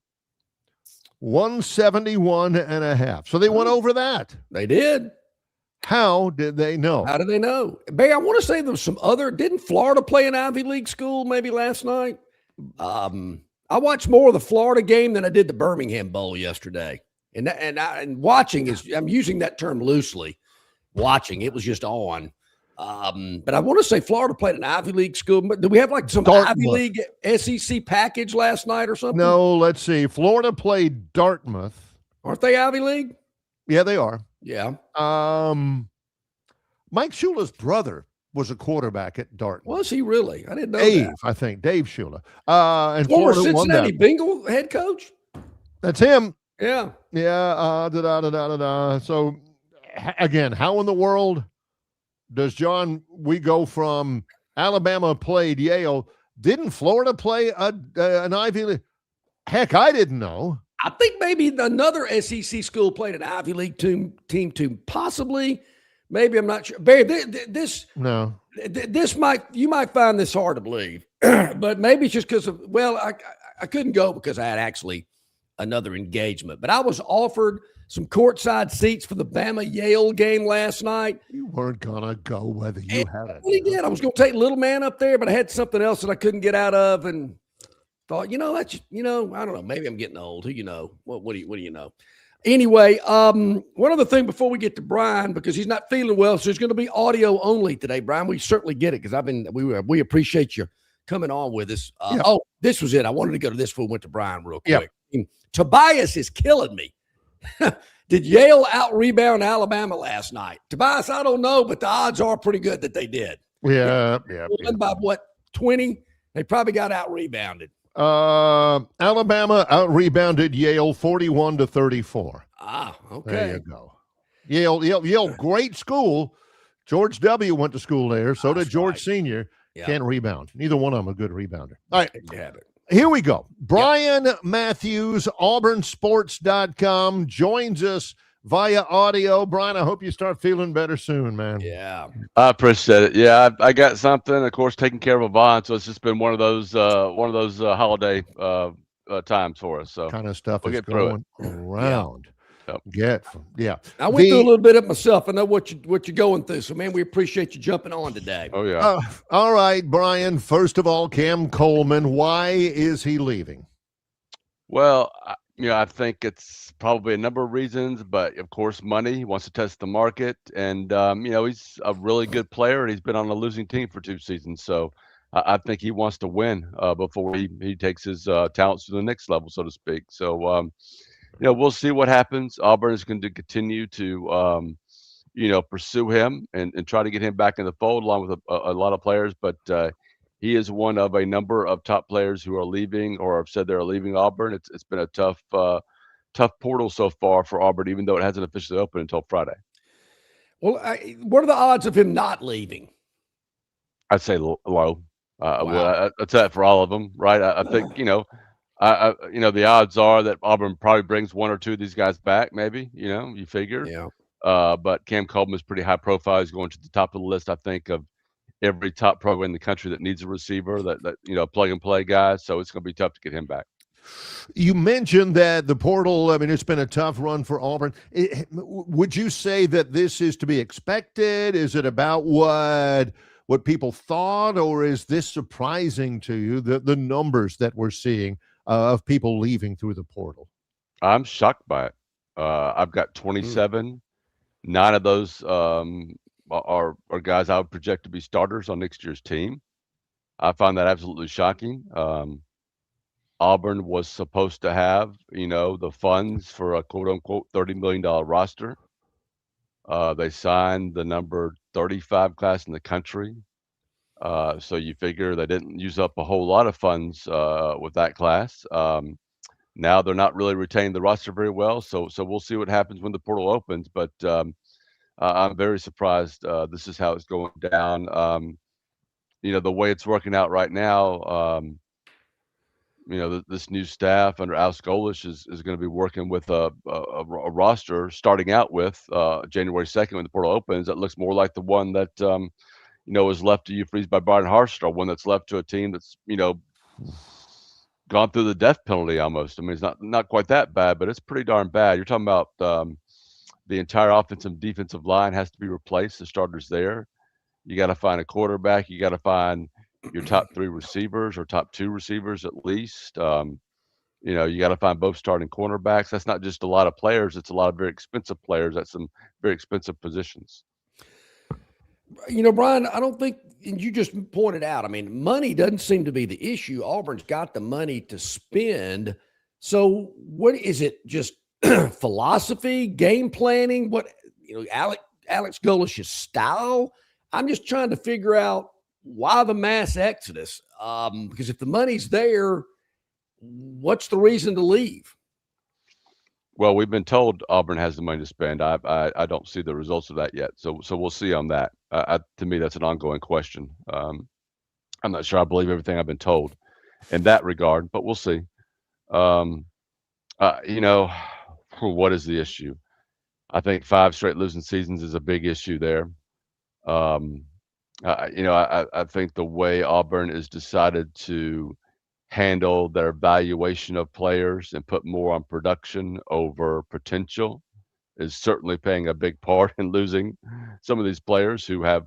171.5. So they went over that. They did. How did they know? How did they know? Bay, I want to say there was some other. Didn't Florida play an Ivy League school maybe last night? I watched more of the Florida game than I did the Birmingham Bowl yesterday. And watching I'm using that term loosely. Watching, it was just on. But I want to say Florida played an Ivy League school. Do we have like some Ivy League SEC package last night or something? No, let's see. Florida played Dartmouth. Aren't they Ivy League? Yeah, they are. Yeah. Mike Shula's brother was a quarterback at Dartmouth. Was he really? I didn't know Dave, that. I think. Dave Shula. And former Florida won Cincinnati that. Bengal head coach? That's him. Yeah. Yeah. So, again, how in the world does we go from Alabama played Yale? Didn't Florida play an Ivy League? Heck, I didn't know. I think maybe another SEC school played an Ivy League team too. Possibly. Maybe, I'm not sure. Barry, you might find this hard to believe, but maybe it's just because of, I couldn't go because I had actually another engagement, but I was offered some courtside seats for the Bama-Yale game last night. You weren't going to go whether you had it. I really did. I was going to take little man up there, but I had something else that I couldn't get out of and thought, I don't know. Maybe I'm getting old. Who you know? What do you know? Anyway, one other thing before we get to Brian, because he's not feeling well, so it's going to be audio only today, Brian. We certainly get it because we appreciate you coming on with us. Oh, this was it. I wanted to go to this before we went to Brian real quick. Yeah. Tobias is killing me. Did Yale out-rebound Alabama last night? Tobias, I don't know, but the odds are pretty good that they did. Yeah. Won by what, 20? They probably got out-rebounded. Alabama out-rebounded Yale 41-34. Ah, okay. There you go. Yale, great school. George W. went to school there. So did George Sr. Yeah. Can't rebound. Neither one of them a good rebounder. All right. You have it. Here we go. Brian Matthews, auburnsports.com, joins us via audio. Brian, I hope you start feeling better soon, man. Yeah. I appreciate it. Yeah, I got something, of course, taking care of Yvonne, so it's just been one of those holiday times for us. So kind of stuff we'll is going around. Yep. I went through a little bit of myself. I know what you're going through. So, man, we appreciate you jumping on today. Oh, yeah. All right, Brian. First of all, Cam Coleman, why is he leaving? Well, I think it's probably a number of reasons, but of course, money. He wants to test the market, and he's a really good player, and he's been on a losing team for 2 seasons. So I think he wants to win before he takes his talents to the next level, so to speak. So we'll see what happens. Auburn is going to continue to pursue him and try to get him back in the fold, along with a lot of players, but. He is one of a number of top players who are leaving or have said they're leaving Auburn. It's been a tough portal so far for Auburn, even though it hasn't officially opened until Friday. Well, what are the odds of him not leaving? I'd say low. Wow. Well, I'd say that for all of them, right? I think the odds are that Auburn probably brings 1 or 2 of these guys back. Maybe you figure. Yeah. But Cam Coleman is pretty high profile. He's going to the top of the list, I think, of every top program in the country that needs a receiver, that plug and play guy. So it's going to be tough to get him back. You mentioned that the portal, it's been a tough run for Auburn. Would you say that this is to be expected? Is it about what people thought, or is this surprising to you, the numbers that we're seeing of people leaving through the portal? I'm shocked by it. I've got 27. 9 of those are guys I would project to be starters on next year's team. I find that absolutely shocking. Auburn was supposed to have, the funds for a quote unquote $30 million roster. They signed the number 35 class in the country. So you figure they didn't use up a whole lot of funds with that class. Now they're not really retaining the roster very well, so we'll see what happens when the portal opens. But I'm very surprised. This is how it's going down. The way it's working out right now. This new staff under Al Scolish is going to be working with a roster starting out with January 2nd when the portal opens. That looks more like the one that was left to Freeze by Brian Harster, one that's left to a team that's gone through the death penalty almost. I mean, it's not quite that bad, but it's pretty darn bad. You're talking about the entire offensive and defensive line has to be replaced. The starters there. You got to find a quarterback. You got to find your top 3 receivers or top 2 receivers at least. You got to find both starting cornerbacks. That's not just a lot of players. It's a lot of very expensive players at some very expensive positions. Brian, I don't think, and you just pointed out, I mean, money doesn't seem to be the issue. Auburn's got the money to spend. So what is it? Just philosophy, game planning? What, Alex Golish's style? I'm just trying to figure out why the mass exodus? Because if the money's there, what's the reason to leave? Well, we've been told Auburn has the money to spend. I don't see the results of that yet. So we'll see on that. To me, that's an ongoing question. I'm not sure I believe everything I've been told in that regard, but we'll see. What is the issue? I think 5 straight losing seasons is a big issue there. I think the way Auburn has decided to handle their evaluation of players and put more on production over potential is certainly playing a big part in losing some of these players who have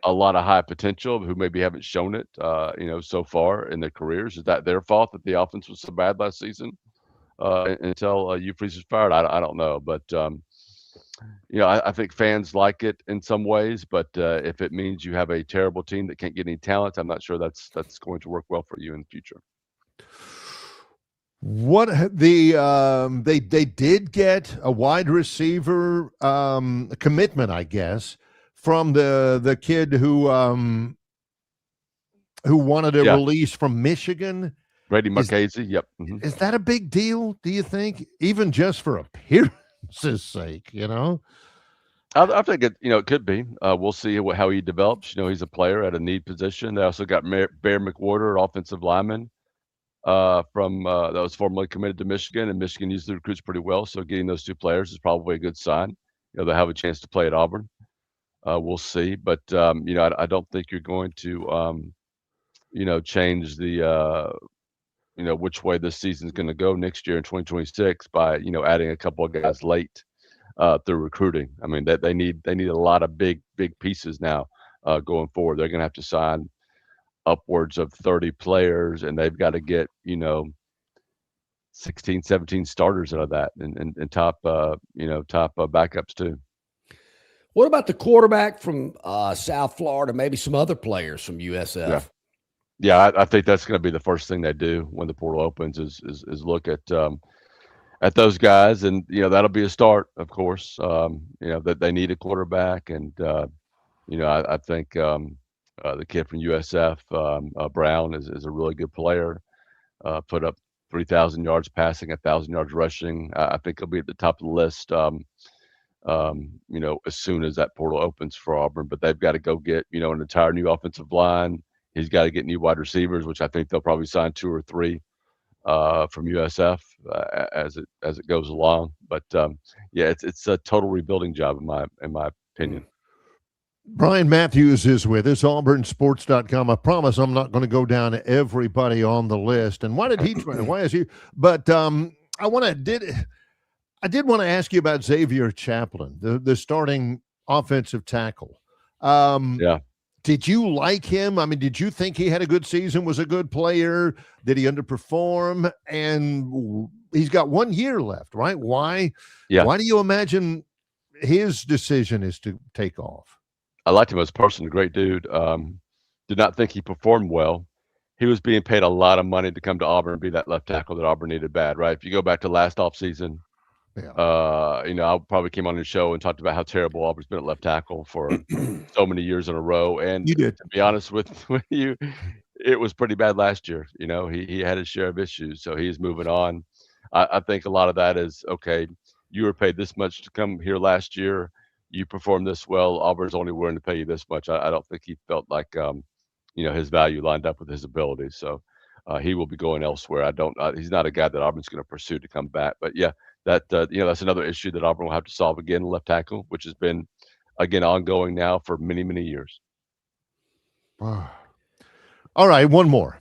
a lot of high potential, who maybe haven't shown it, so far in their careers. Is that their fault that the offense was so bad last season until Freeze was fired? I don't know, but I think fans like it in some ways, but if it means you have a terrible team that can't get any talent, I'm not sure that's going to work well for you in the future. What they did get a wide receiver commitment, I guess, from the kid who wanted a release from Michigan. Brady Marchese. Yep. Mm-hmm. Is that a big deal, do you think? Even just for appearance's sake, I think it could be. We'll see how he develops. He's a player at a need position. They also got Bear McWhorter, offensive lineman, from that was formerly committed to Michigan, and Michigan usually recruits pretty well. So getting those 2 players is probably a good sign. They'll have a chance to play at Auburn. We'll see, but I don't think you're going to change the which way this season's going to go next year in 2026 by adding a couple of guys late through recruiting. I mean, that they need a lot of big pieces now going forward. They're going to have to sign upwards of 30 players, and they've got to get 16, 17 starters out of that, and top backups too. What about the quarterback from South Florida? Maybe some other players from USF. Yeah, I think that's going to be the first thing they do when the portal opens is look at those guys, and that'll be a start, of course. That they need a quarterback, and I think the kid from USF, Brown, is a really good player. Put up 3,000 yards passing, 1,000 yards rushing. I think he'll be at the top of the list. As soon as that portal opens for Auburn, but they've got to go get an entire new offensive line. He's got to get new wide receivers, which I think they'll probably sign 2 or 3 from USF as it goes along. But it's a total rebuilding job in my opinion. Brian Matthews is with us, auburnsports.com. I promise I'm not going to go down to everybody on the list. And why did he try? Why is he? But I did want to ask you about Xavier Chaplin, the starting offensive tackle. Did you like him? I mean, did you think he had a good season, was a good player? Did he underperform? And he's got 1 year left, right? Why? Yeah. Why do you imagine his decision is to take off? I liked him as a person, a great dude. Did not think he performed well. He was being paid a lot of money to come to Auburn and be that left tackle that Auburn needed bad, right? If you go back to last offseason, Yeah. I probably came on the show and talked about how terrible Auburn's been at left tackle for so many years in a row. And You did. to be honest with you, it was pretty bad last year. He had his share of issues, so he's moving on. I think a lot of that is, okay, you were paid this much to come here last year. You performed this well. Auburn's only willing to pay you this much. I don't think he felt like, his value lined up with his ability. So he will be going elsewhere. He's not a guy that Auburn's going to pursue to come back. But yeah, that's another issue that Auburn will have to solve again, left tackle, which has been, again, ongoing now for many, many years. All right, one more.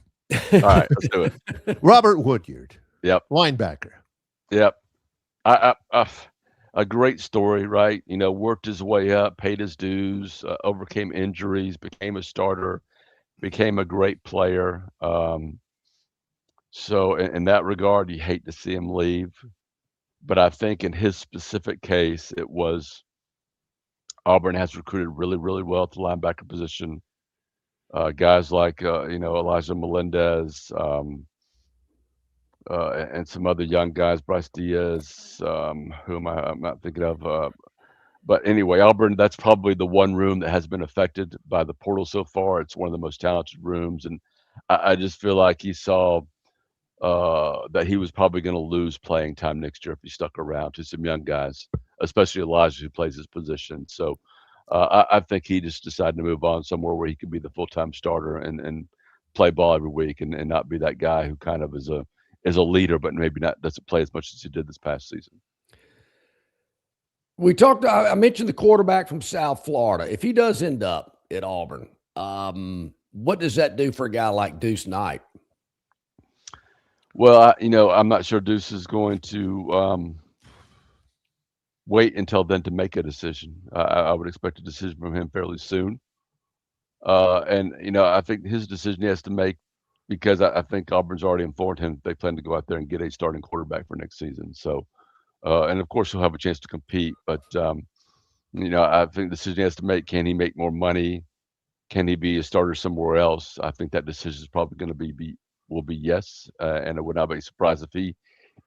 All right, let's do it. Robert Woodyard. Yep. Linebacker. Yep. A great story, right? Worked his way up, paid his dues, overcame injuries, became a starter, became a great player. So in that regard, you hate to see him leave. But I think in his specific case, it was Auburn has recruited really, really well at the linebacker position. Guys like, Elijah Melendez, and some other young guys, Bryce Diaz, who I'm not thinking of. But anyway, Auburn, that's probably the one room that has been affected by the portal so far. It's one of the most talented rooms. And I just feel like he saw that he was probably going to lose playing time next year if he stuck around to some young guys, especially Elijah, who plays his position. So I think he just decided to move on somewhere where he could be the full-time starter and play ball every week and not be that guy who kind of is a leader, but maybe doesn't play as much as he did this past season. I mentioned the quarterback from South Florida. If he does end up at Auburn, what does that do for a guy like Deuce Knight? Well, I'm not sure Deuce is going to wait until then to make a decision. I would expect a decision from him fairly soon. And I think his decision he has to make, because I think Auburn's already informed him they plan to go out there and get a starting quarterback for next season. So, and of course he'll have a chance to compete, but I think the decision he has to make: can he make more money? Can he be a starter somewhere else? I think that decision is probably going to will be yes, and it would not be a surprise if he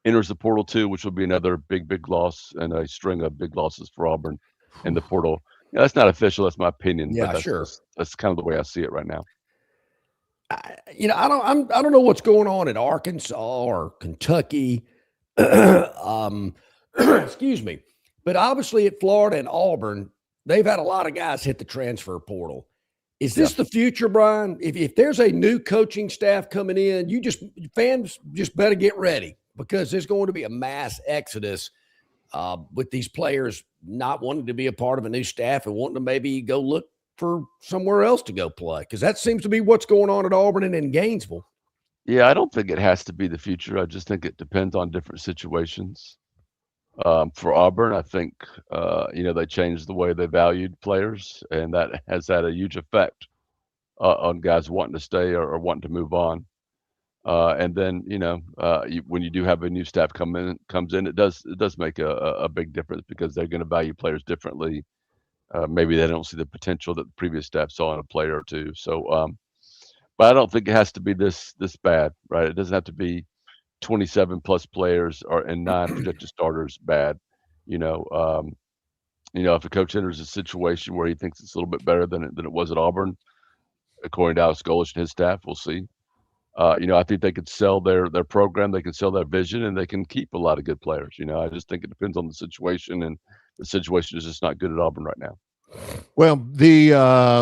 enters the portal too, which will be another big loss and a string of big losses for Auburn in the portal. That's not official. That's my opinion. Yeah, but sure. That's kind of the way I see it right now. I don't know what's going on at Arkansas or Kentucky. Excuse me. But obviously at Florida and Auburn, they've had a lot of guys hit the transfer portal. Is this the future, Brian? If there's a new coaching staff coming in, fans just better get ready, because there's going to be a mass exodus with these players not wanting to be a part of a new staff and wanting to maybe go look for somewhere else to go play, because that seems to be what's going on at Auburn and in Gainesville. Yeah, I don't think it has to be the future. I just think it depends on different situations. For Auburn, I think, they changed the way they valued players, and that has had a huge effect on guys wanting to stay or wanting to move on. And then, when you do have a new staff comes in, it does make a big difference, because they're going to value players differently. Maybe they don't see the potential that the previous staff saw in a player or two. So, but I don't think it has to be this bad, right? It doesn't have to be 27 plus players and 9 projected starters bad. If a coach enters a situation where he thinks it's a little bit better than it was at Auburn, according to Alex Golesh and his staff, we'll see. I think they could sell their program, they can sell their vision, and they can keep a lot of good players. I just think it depends on the situation, and the situation is just not good at Auburn right now. Well, the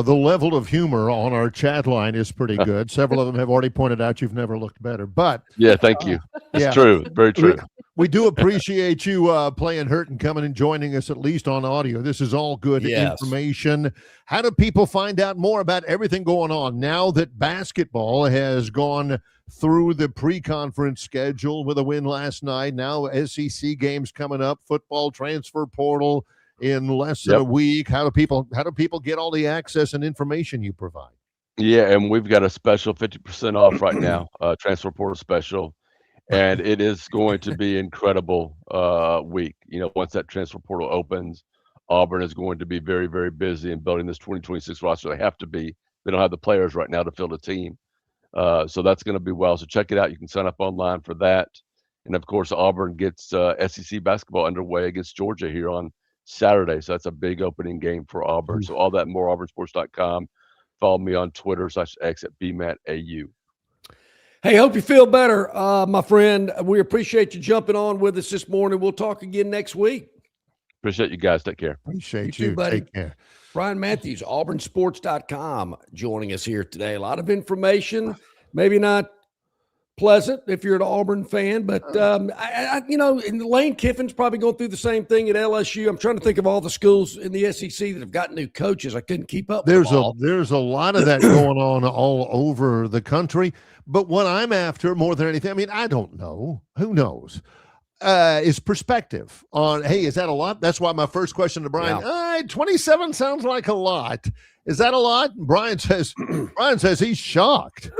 level of humor on our chat line is pretty good. Several of them have already pointed out you've never looked better. But yeah, thank you. It's true, very true. We do appreciate you playing hurt and coming and joining us, at least on audio. This is all good information. How do people find out more about everything going on now that basketball has gone through the pre-conference schedule with a win last night? Now SEC games coming up, football transfer portal in less than a week. How do people get all the access and information you provide? Yeah, and we've got a special 50% off right now, transfer portal special, and it is going to be incredible week. Once that transfer portal opens, Auburn is going to be very, very busy in building this 2026 roster. They have to be. They don't have the players right now to field a team. So that's going to be well. So check it out. You can sign up online for that. And of course, Auburn gets SEC basketball underway against Georgia here on Saturday. So that's a big opening game for Auburn. So all that more, auburnsports.com. Follow me on Twitter /X at BMattAU. Hey, hope you feel better, my friend. We appreciate you jumping on with us this morning. We'll talk again next week. Appreciate you guys. Take care. Appreciate you too, buddy. Take care. Brian Matthews, auburnsports.com, joining us here today. A lot of information, maybe not pleasant if you're an Auburn fan, but and Lane Kiffin's probably going through the same thing at LSU. I'm trying to think of all the schools in the SEC that have got new coaches. I couldn't keep up. There's a lot of that going on all over the country. But what I'm after more than anything, I mean, I don't know. Who knows? Is perspective on, hey, is that a lot? That's why my first question to Brian, 27 sounds like a lot. Is that a lot? Brian says he's shocked.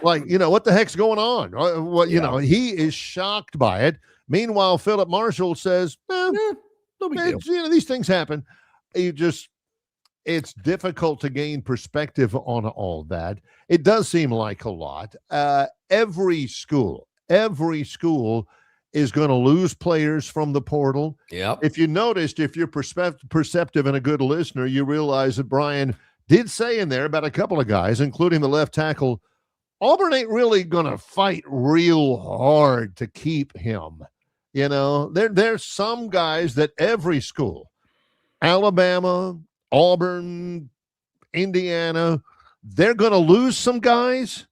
Like, what the heck's going on? He is shocked by it. Meanwhile, Philip Marshall says, no big deal. These things happen. It's difficult to gain perspective on all that. It does seem like a lot. Every school is going to lose players from the portal. Yep. If you noticed, if you're perceptive and a good listener, you realize that Brian did say in there about a couple of guys, including the left tackle, Auburn ain't really going to fight real hard to keep him. There's some guys that every school, Alabama, Auburn, Indiana, they're going to lose some guys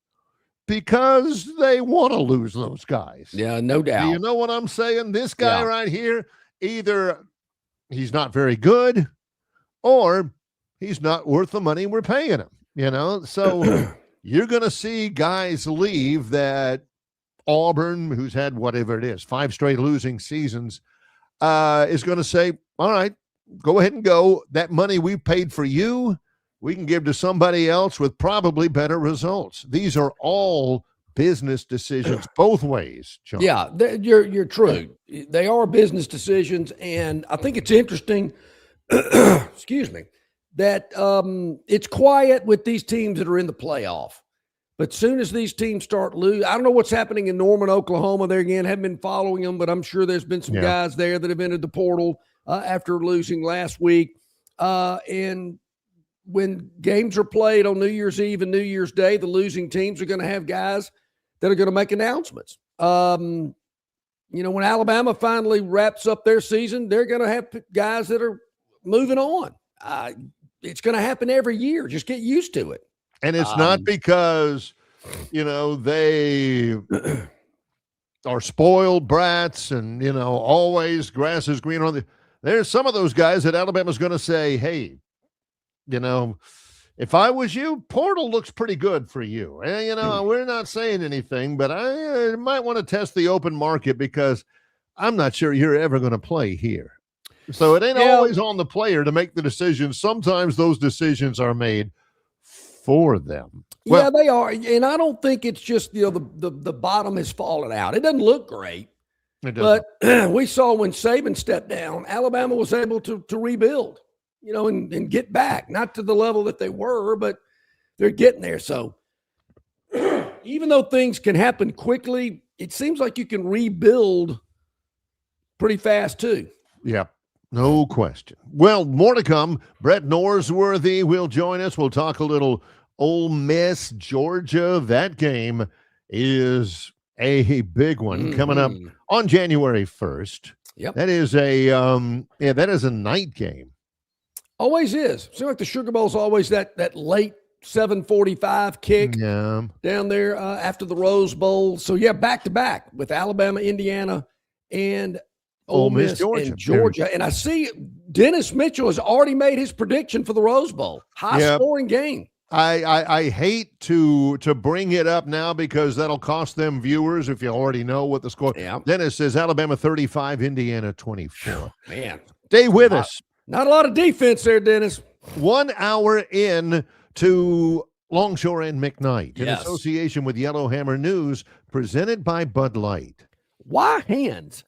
because they want to lose those guys. Yeah, no doubt. Do you know what I'm saying? This guy right here, either he's not very good or he's not worth the money we're paying him, So you're going to see guys leave that Auburn, who's had whatever it is, 5 straight losing seasons, is going to say, all right, go ahead and go. That money we paid for you, we can give to somebody else with probably better results. These are all business decisions both ways, John. Yeah, you're true. They are business decisions, and I think it's interesting, excuse me, that it's quiet with these teams that are in the playoff. But soon as these teams start losing, I don't know what's happening in Norman, Oklahoma. There again, haven't been following them, but I'm sure there's been some guys there that have entered the portal after losing last week. And when games are played on New Year's Eve and New Year's Day, the losing teams are going to have guys that are going to make announcements. When Alabama finally wraps up their season, they're going to have guys that are moving on. It's going to happen every year. Just get used to it. And it's not because, they are spoiled brats and, always grass is green on the. There's some of those guys that Alabama's going to say, hey, if I was you, portal looks pretty good for you. And, we're not saying anything, but I might want to test the open market because I'm not sure you're ever going to play here. So it ain't always on the player to make the decisions. Sometimes those decisions are made for them. Well, they are. And I don't think it's just, the bottom has fallen out. It doesn't look great. But we saw when Saban stepped down, Alabama was able to rebuild, and get back, not to the level that they were, but they're getting there. So even though things can happen quickly, it seems like you can rebuild pretty fast too. Yeah, no question. Well, more to come. Brett Norsworthy will join us. We'll talk a little Ole Miss, Georgia. That game is a big one coming up on January 1st. Yep. That is a night game. Always is. Seems like the Sugar Bowl is always that late 7:45 kick down there after the Rose Bowl. So back to back with Alabama, Indiana, and Ole Miss, and Georgia. And I see Dennis Mitchell has already made his prediction for the Rose Bowl. High scoring game. I hate to bring it up now because that'll cost them viewers if you already know what the score. Yeah. Dennis says Alabama 35, Indiana 24. Man. Stay with us. Not a lot of defense there, Dennis. 1 hour in to Longshore and McKnight in association with Yellowhammer News, presented by Bud Light. Why Hands?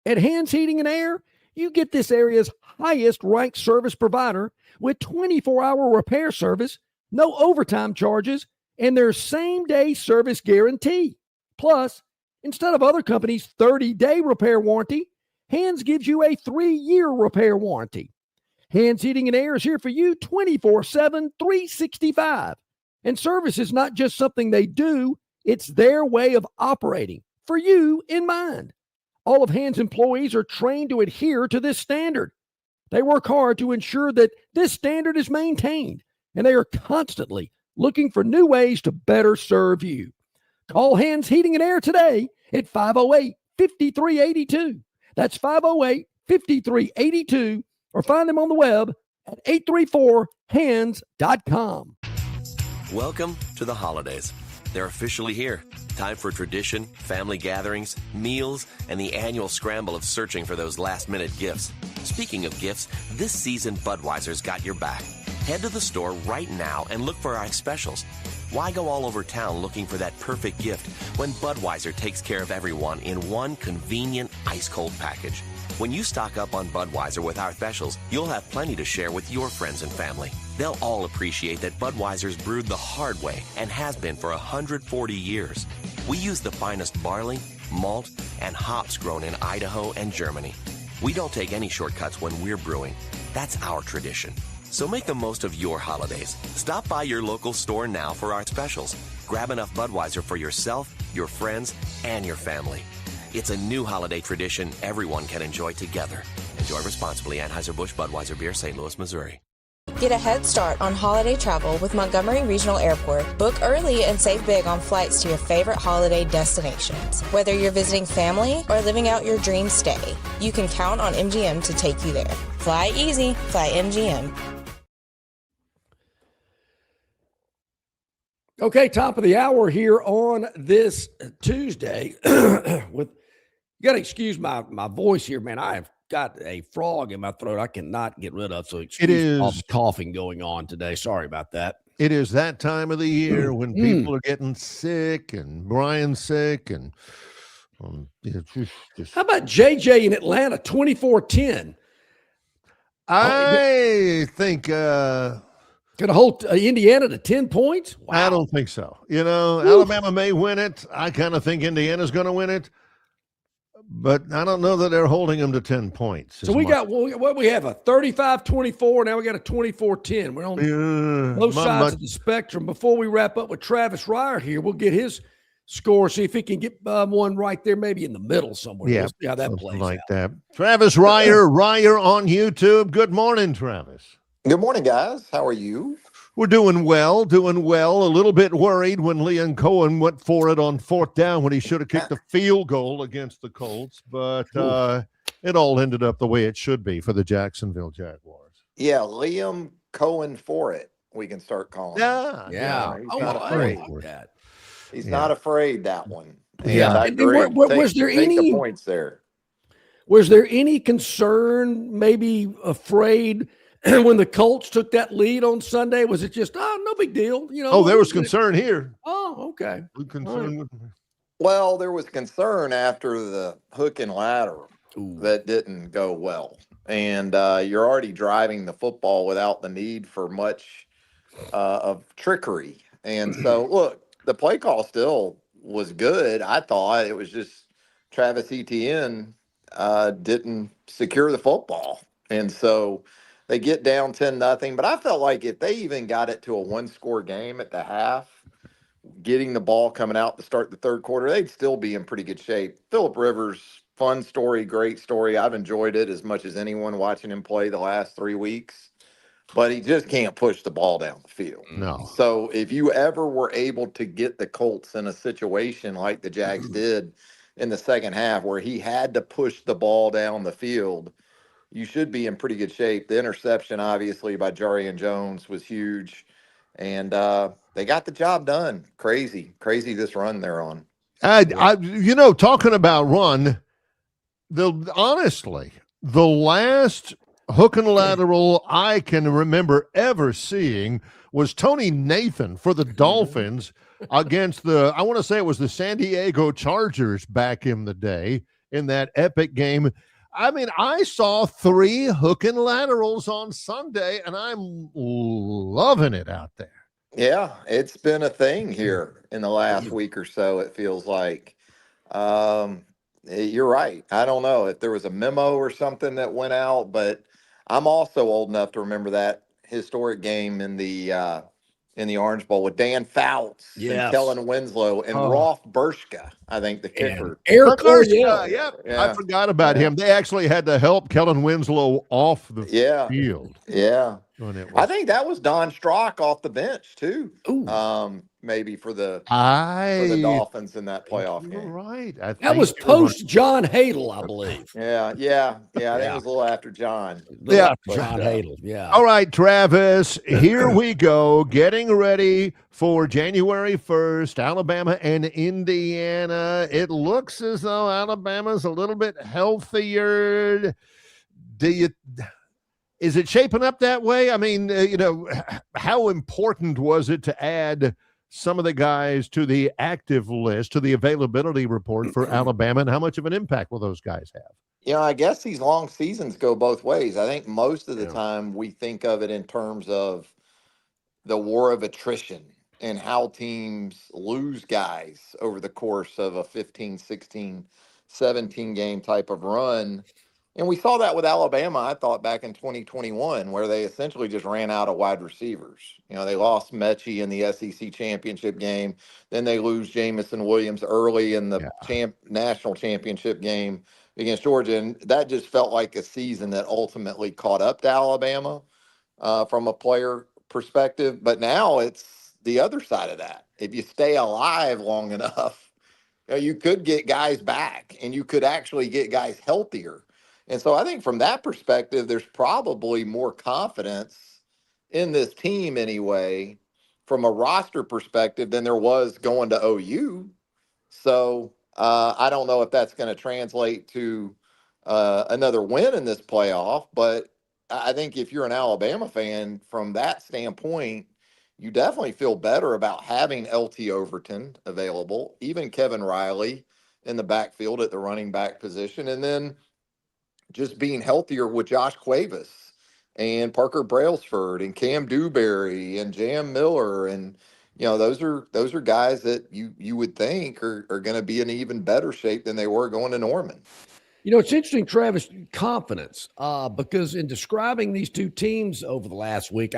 At Hands Heating and Air, you get this area's highest ranked service provider with 24-hour repair service, no overtime charges, and their same-day service guarantee. Plus, Instead of other companies' 30-day repair warranty, Hands gives you a 3-year repair warranty. Hands Heating and Air is here for you 24/7, 365. And service is not just something they do, it's their way of operating, for you in mind. All of Hands employees are trained to adhere to this standard. They work hard to ensure that this standard is maintained, and they are constantly looking for new ways to better serve you. Call Hands Heating and Air today at 508-5382. That's 508-5382, or find them on the web at 834hands.com. Welcome to the holidays. They're officially here. Time for tradition, family gatherings, meals, and the annual scramble of searching for those last-minute gifts. Speaking of gifts, this season Budweiser's got your back. Head to the store right now and look for our specials. Why go all over town looking for that perfect gift when Budweiser takes care of everyone in one convenient ice-cold package? When you stock up on Budweiser with our specials, you'll have plenty to share with your friends and family. They'll all appreciate that Budweiser's brewed the hard way and has been for 140 years. We use the finest barley, malt, and hops grown in Idaho and Germany. We don't take any shortcuts when we're brewing. That's our tradition. So make the most of your holidays. Stop by your local store now for our specials. Grab enough Budweiser for yourself, your friends, and your family. It's a new holiday tradition everyone can enjoy together. Enjoy responsibly. Anheuser-Busch Budweiser Beer, St. Louis, Missouri. Get a head start on holiday travel with Montgomery Regional Airport. Book early and save big on flights to your favorite holiday destinations. Whether you're visiting family or living out your dream stay, you can count on MGM to take you there. Fly easy, fly MGM. Okay, top of the hour here on this Tuesday. You got to excuse my voice here, man. I have got a frog in my throat I cannot get rid of, so excuse all the coughing going on today. Sorry about that. It is that time of the year when people are getting sick, and Brian's sick, and how about JJ in Atlanta, 24-10? I think going to hold Indiana to 10 points? Wow. I don't think so. You know, Alabama may win it. I kind of think Indiana's going to win it. But I don't know that they're holding them to 10 points. So we got what we have, a 35-24. Now we got a 24-10. We're on both sides of the spectrum. Before we wrap up with Travis Ryer here, we'll get his score, see if he can get one right there, maybe in the middle somewhere. Yeah, we'll see how that plays like out. that. Travis Ryer on YouTube. Good morning, Travis. Good morning, guys. How are you? We're doing well. A little bit worried when Leon Cohen went for it on 4th down when he should have kicked a field goal against the Colts. But it all ended up the way it should be for the Jacksonville Jaguars. Yeah, Liam Cohen for it. We can start calling. Yeah. He's not afraid. He's not afraid, that one. And yeah. I agree. Was there any points there? Was there any concern, maybe afraid, when the Colts took that lead on Sunday? Was it just, no big deal? You know. Oh, there was concern here. Oh, okay. Well, there was concern after the hook and ladder that didn't go well. And you're already driving the football without the need for much of trickery. And so, look, the play call still was good. I thought it was just Travis Etienne didn't secure the football. And so they get down 10-0, but I felt like if they even got it to a 1-score game at the half, getting the ball coming out to start the third quarter, they'd still be in pretty good shape. Phillip Rivers, fun story, great story. I've enjoyed it as much as anyone watching him play the last 3 weeks, but he just can't push the ball down the field. No. So if you ever were able to get the Colts in a situation like the Jags did in the second half where he had to push the ball down the field, you should be in pretty good shape. The interception, obviously, by Jarian Jones was huge. And they got the job done. Crazy this run they're on. Talking about run, honestly, the last hook and lateral I can remember ever seeing was Tony Nathan for the Dolphins against I want to say it was the San Diego Chargers back in the day in that epic game. I mean, I saw 3 hook and laterals on Sunday, and I'm loving it out there. Yeah, it's been a thing here in the last week or so, it feels like. You're right. I don't know if there was a memo or something that went out, but I'm also old enough to remember that historic game in the Orange Bowl with Dan Fouts and Yes. Kellen Winslow and Rolf Burschka, I think the kicker. Air Coryell. Yep. Yeah. I forgot about him. They actually had to help Kellen Winslow off the field. Yeah. When it I was, think that was Don Strock off the bench too. Maybe for the Dolphins in that playoff you're game. right. That was post John Hadle, I believe. Yeah. I think it was a little after John. John Hadle. Yeah. All right, Travis, here we go. Getting ready for January 1st, Alabama and Indiana. It looks as though Alabama's a little bit healthier. Is it shaping up that way? I mean, how important was it to add some of the guys to the active list, to the availability report for Alabama, and how much of an impact will those guys have? I guess these long seasons go both ways. I think most of the time we think of it in terms of the war of attrition and how teams lose guys over the course of a 15, 16, 17 game type of run. And we saw that with Alabama, I thought, back in 2021, where they essentially just ran out of wide receivers. They lost Mechie in the SEC championship game. Then they lose Jamison Williams early in the national championship game against Georgia. And that just felt like a season that ultimately caught up to Alabama from a player perspective. But now it's the other side of that. If you stay alive long enough, you could get guys back and you could actually get guys healthier. And so I think from that perspective, there's probably more confidence in this team anyway, from a roster perspective, than there was going to OU. So I don't know if that's going to translate to another win in this playoff, but I think if you're an Alabama fan, from that standpoint, you definitely feel better about having LT Overton available, even Kevin Riley in the backfield at the running back position, and then just being healthier with Josh Cuevas and Parker Brailsford and Cam Dewberry and Jam Miller. And, those are guys that you would think are going to be in even better shape than they were going to Norman. It's interesting, Travis, confidence, because in describing these two teams over the last week,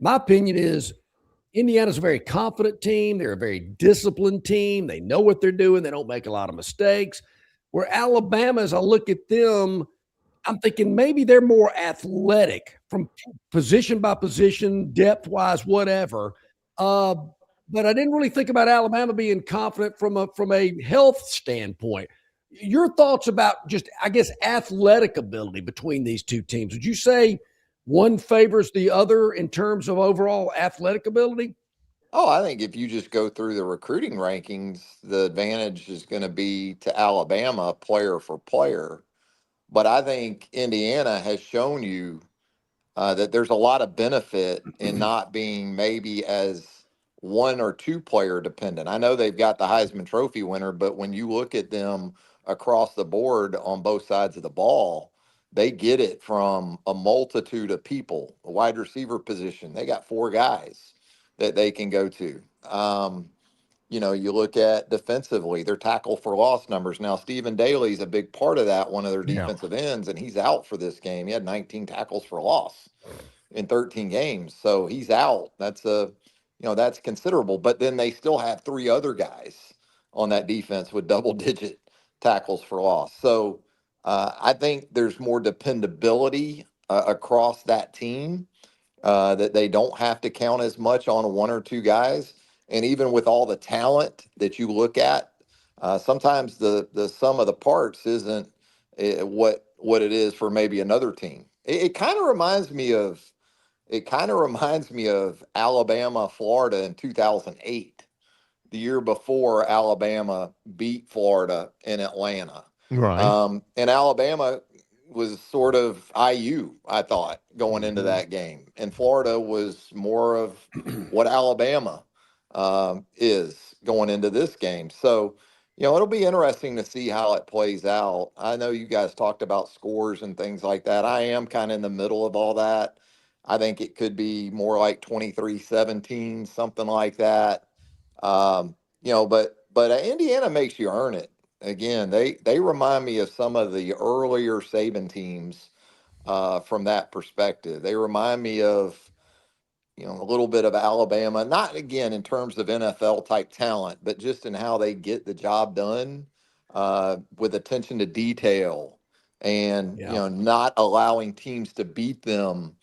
my opinion is Indiana's a very confident team. They're a very disciplined team. They know what they're doing. They don't make a lot of mistakes. Where Alabama, as I look at them, I'm thinking maybe they're more athletic from position by position, depth-wise, whatever. But I didn't really think about Alabama being confident from a health standpoint. Your thoughts about just, I guess, athletic ability between these two teams? Would you say one favors the other in terms of overall athletic ability? Oh, I think if you just go through the recruiting rankings, the advantage is going to be to Alabama player for player. But I think Indiana has shown you that there's a lot of benefit in not being maybe as one or two player dependent. I know they've got the Heisman Trophy winner, but when you look at them across the board on both sides of the ball, they get it from a multitude of people. A wide receiver position, they got 4 guys that they can go to. You look at defensively, their tackle for loss numbers. Now, Stephen Daly's a big part of that, one of their defensive ends, and he's out for this game. He had 19 tackles for loss in 13 games. So he's out. That's that's considerable. But then they still have 3 other guys on that defense with double-digit tackles for loss. So I think there's more dependability across that team, that they don't have to count as much on 1 or 2 guys. And even with all the talent that you look at, sometimes the sum of the parts isn't what it is for maybe another team. It kind of reminds me of Alabama, Florida in 2008, the year before Alabama beat Florida in Atlanta. Right. And Alabama was sort of IU, I thought, going into that game, and Florida was more of what Alabama is going into this game. So, it'll be interesting to see how it plays out. I know you guys talked about scores and things like that. I am kind of in the middle of all that. I think it could be more like 23-17, something like that. But Indiana makes you earn it. again, they remind me of some of the earlier Saban teams from that perspective. They remind me of, a little bit of Alabama, not again in terms of NFL type talent, but just in how they get the job done with attention to detail and, not allowing teams to beat them.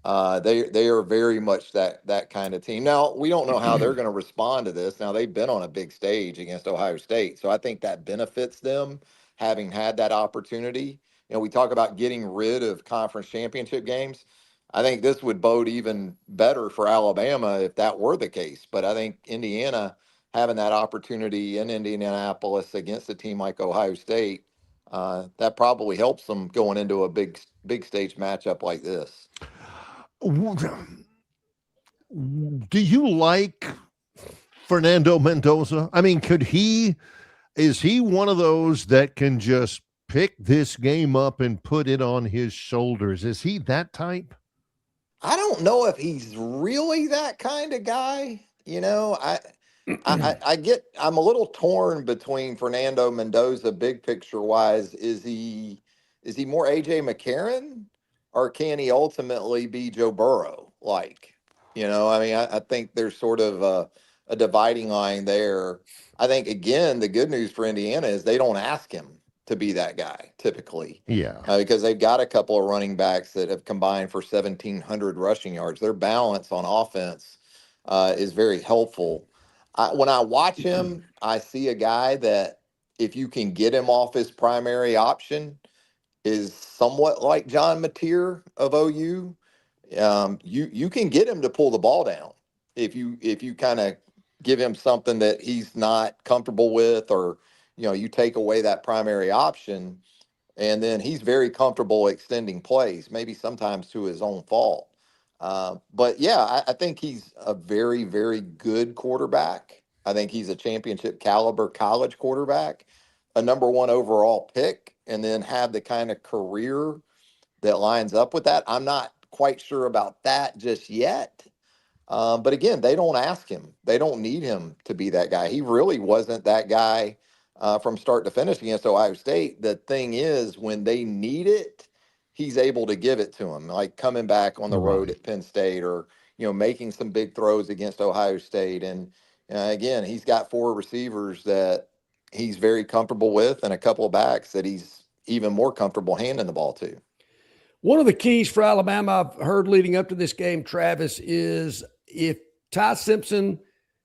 They are very much that kind of team. Now, we don't know how they're going to respond to this. Now, they've been on a big stage against Ohio State, so I think that benefits them having had that opportunity. We talk about getting rid of conference championship games. I think this would bode even better for Alabama if that were the case. But I think Indiana having that opportunity in Indianapolis against a team like Ohio State, that probably helps them going into a big stage matchup like this. Do you like Fernando Mendoza? I mean, is he one of those that can just pick this game up and put it on his shoulders? Is he that type? I don't know if he's really that kind of guy. I'm a little torn between Fernando Mendoza, big picture wise. Is he more AJ McCarron, or can he ultimately be Joe Burrow? I think there's sort of a dividing line there. I think, again, the good news for Indiana is they don't ask him to be that guy typically. Yeah. Because they've got a couple of running backs that have combined for 1,700 rushing yards. Their balance on offense is very helpful. When I watch him, I see a guy that if you can get him off his primary option is somewhat like John Mateer of OU. You can get him to pull the ball down if you kind of give him something that he's not comfortable with, or you take away that primary option, and then he's very comfortable extending plays, maybe sometimes to his own fault. But yeah, I think he's a very, very good quarterback. I think he's a championship caliber college quarterback, a number one overall pick, and then have the kind of career that lines up with that. I'm not quite sure about that just yet. But again, they don't ask him. They don't need him to be that guy. He really wasn't that guy from start to finish against Ohio State. The thing is, when they need it, he's able to give it to them, like coming back on the road at Penn State, or making some big throws against Ohio State. And again, he's got 4 receivers that he's very comfortable with, and a couple of backs that he's even more comfortable handing the ball to. One of the keys for Alabama I've heard leading up to this game, Travis, is if Ty Simpson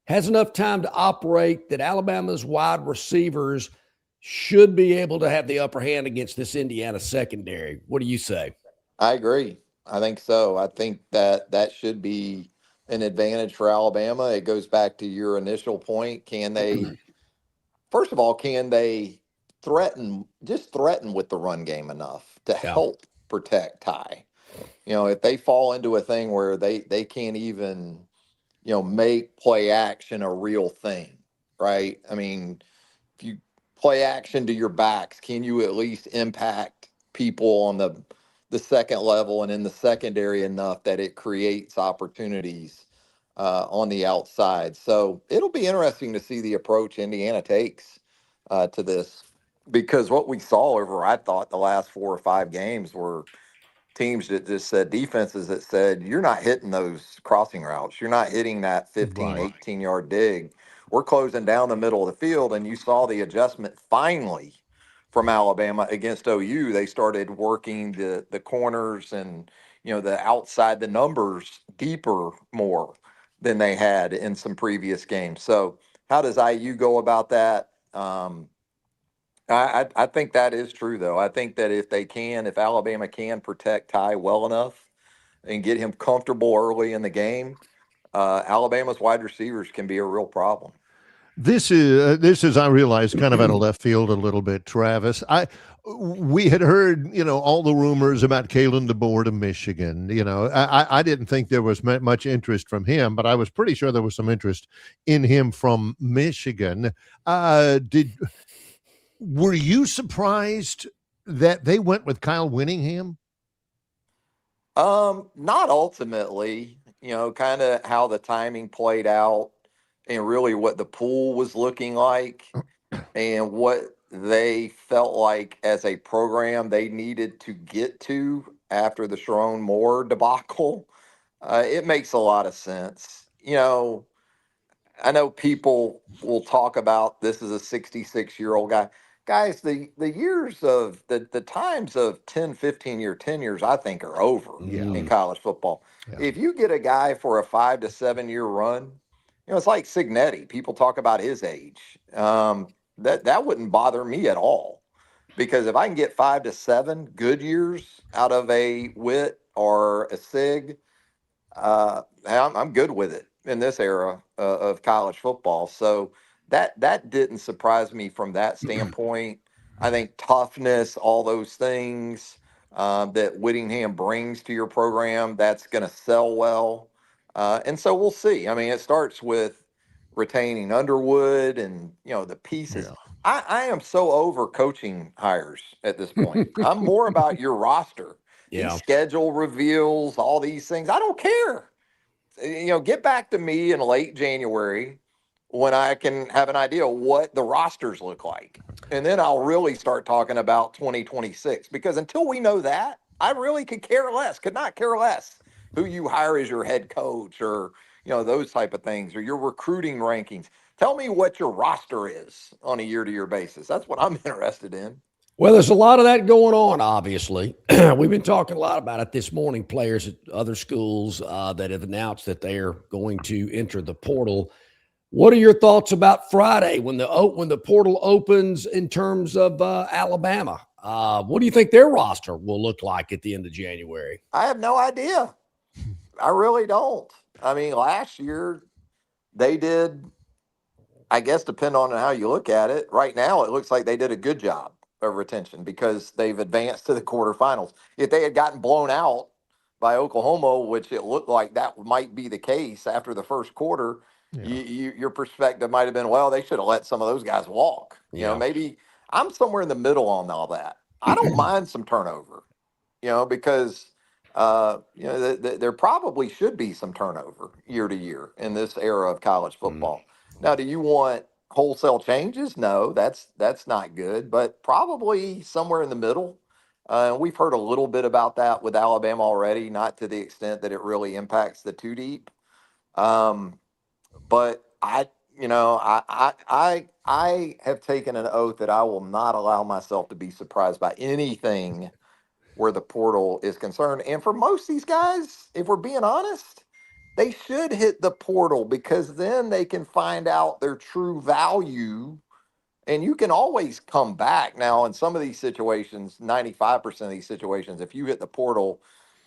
has enough time to operate, that Alabama's wide receivers should be able to have the upper hand against this Indiana secondary. What do you say? I agree. I think so. I think that should be an advantage for Alabama. It goes back to your initial point. First of all, can they threaten with the run game enough to help protect Ty? If they fall into a thing where they can't even, make play action a real thing, right? I mean, if you play action to your backs, can you at least impact people on the second level and in the secondary enough that it creates opportunities on the outside? So it'll be interesting to see the approach Indiana takes to this, because what we saw over, I thought, the last 4 or 5 games were teams that just said, defenses that said, you're not hitting those crossing routes. You're not hitting that 15, 18-yard dig. We're closing down the middle of the field. And you saw the adjustment finally from Alabama against OU. They started working the corners and, the outside the numbers deeper more than they had in some previous games. So how does IU go about that? I think that is true, though. I think that if Alabama can protect Ty well enough and get him comfortable early in the game, Alabama's wide receivers can be a real problem. This is I realize, kind of out of left field a little bit, Travis. We had heard, all the rumors about Kalen DeBoer to Michigan. I didn't think there was much interest from him, but I was pretty sure there was some interest in him from Michigan. Were you surprised that they went with Kyle Whittingham? Not ultimately, kind of how the timing played out and really what the pool was looking like and what they felt like as a program they needed to get to after the Sharon Moore debacle, it makes a lot of sense. I know people will talk about this is a 66-year-old guy. Guys, the years of the times of 10, 15-year tenures, I think, are over in college football. Yeah. If you get a guy for a 5 to 7 year run, it's like Signetti. People talk about his age. That wouldn't bother me at all, because if I can get 5 to 7 good years out of a Witt or a Sig, I'm good with it in this era of college football. So that didn't surprise me from that standpoint. I think toughness, all those things that Whittingham brings to your program, that's going to sell well. And so we'll see. I mean, it starts with retaining Underwood and, the pieces. Yeah. I am so over coaching hires at this point. I'm more about your roster. Yeah. These schedule reveals, all these things. I don't care. Get back to me in late January when I can have an idea what the rosters look like. And then I'll really start talking about 2026, because until we know that, I really could not care less who you hire as your head coach, or, those type of things, or your recruiting rankings. Tell me what your roster is on a year-to-year basis. That's what I'm interested in. Well, there's a lot of that going on, obviously. We've been talking a lot about it this morning. Players at other schools that have announced that they are going to enter the portal. What are your thoughts about Friday when the portal opens in terms of Alabama? What do you think their roster will look like at the end of January? I have no idea. I really don't. I mean, last year they did, I guess, depending on how you look at it. Right now, it looks like they did a good job of retention because they've advanced to the quarterfinals. If they had gotten blown out by Oklahoma, which it looked like that might be the case after the first quarter, your perspective might have been, well, they should have let some of those guys walk. Maybe I'm somewhere in the middle on all that. I don't mind some turnover, because there probably should be some turnover year to year in this era of college football. Now, do you want wholesale changes? No, that's not good, but probably somewhere in the middle. We've heard a little bit about that with Alabama already, not to the extent that it really impacts the two deep. But I have taken an oath that I will not allow myself to be surprised by anything where the portal is concerned. And for most of these guys, if we're being honest, they should hit the portal, because then they can find out their true value, and you can always come back. Now, in some of these situations, 95% of these situations, if you hit the portal,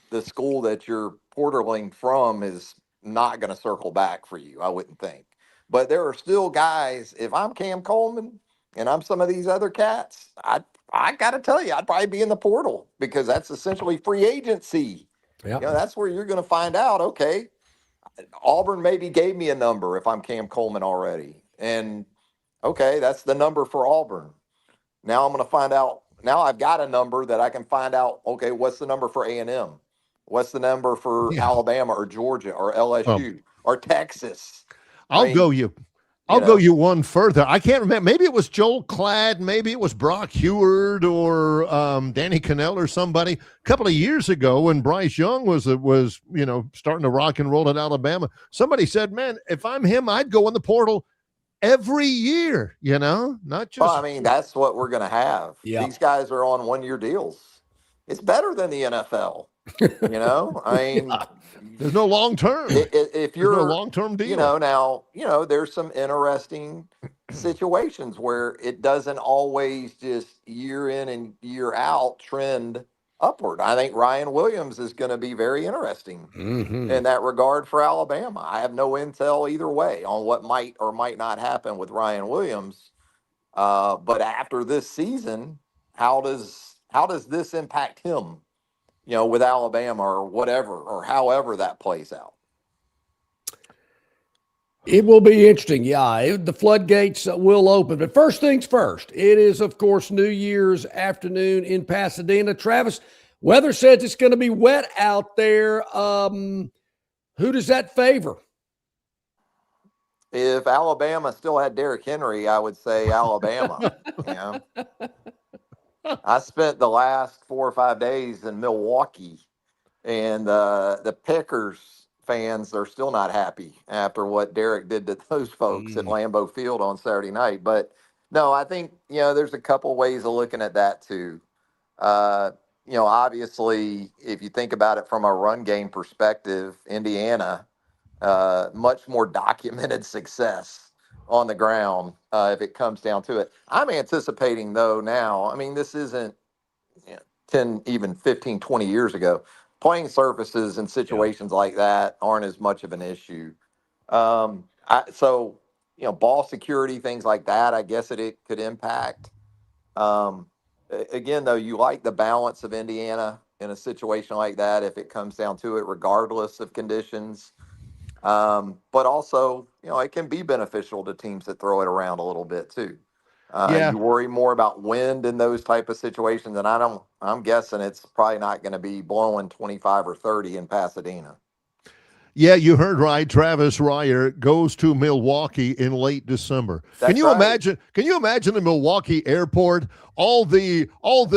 the school that you're portaling from is not going to circle back for you, I wouldn't think. But there are still guys, if I'm Cam Coleman and I'm some of these other cats, I got to tell you, I'd probably be in the portal, because that's essentially free agency. Yep. That's where you're going to find out, okay, Auburn maybe gave me a number if I'm Cam Coleman already. And, okay, that's the number for Auburn. Now I'm going to find out. Now I've got a number that I can find out, okay, what's the number for A&M? What's the number for Alabama or Georgia or LSU or Texas? I'll go you one further. I can't remember. Maybe it was Joel Klatt. Maybe it was Brock Heward or Danny Cannell or somebody a couple of years ago when Bryce Young was starting to rock and roll at Alabama. Somebody said, man, if I'm him, I'd go in the portal every year, not just. Well, I mean, that's what we're going to have. Yeah. These guys are on 1-year deals. It's better than the NFL. I mean, there's no long term. If you're no long term deal, now, there's some interesting situations where it doesn't always just year in and year out trend upward. I think Ryan Williams is going to be very interesting in that regard for Alabama. I have no intel either way on what might or might not happen with Ryan Williams. But after this season, how does this impact him? With Alabama or whatever, or however that plays out. It will be interesting. Yeah, the floodgates will open. But first things first, it is, of course, New Year's afternoon in Pasadena. Travis, weather says it's going to be wet out there. Who does that favor? If Alabama still had Derrick Henry, I would say Alabama. You know, I spent the last 4 or 5 days in Milwaukee, and the Pickers fans are still not happy after what Derrick did to those folks at Lambeau Field on Saturday night. But no, I think, there's a couple ways of looking at that too. Obviously, if you think about it from a run game perspective, Indiana, much more documented success on the ground if it comes down to it. I'm anticipating, though, now, I mean, this isn't 10, even 15, 20 years ago. Playing surfaces in situations like that aren't as much of an issue. Ball security, things like that, I guess it could impact. Again, though, you like the balance of Indiana in a situation like that if it comes down to it, regardless of conditions. But also, it can be beneficial to teams that throw it around a little bit too. You worry more about wind in those type of situations, and I'm guessing it's probably not going to be blowing 25 or 30 in Pasadena. Yeah, you heard right. Travis Reier goes to Milwaukee in late December. Can you imagine the Milwaukee airport? All the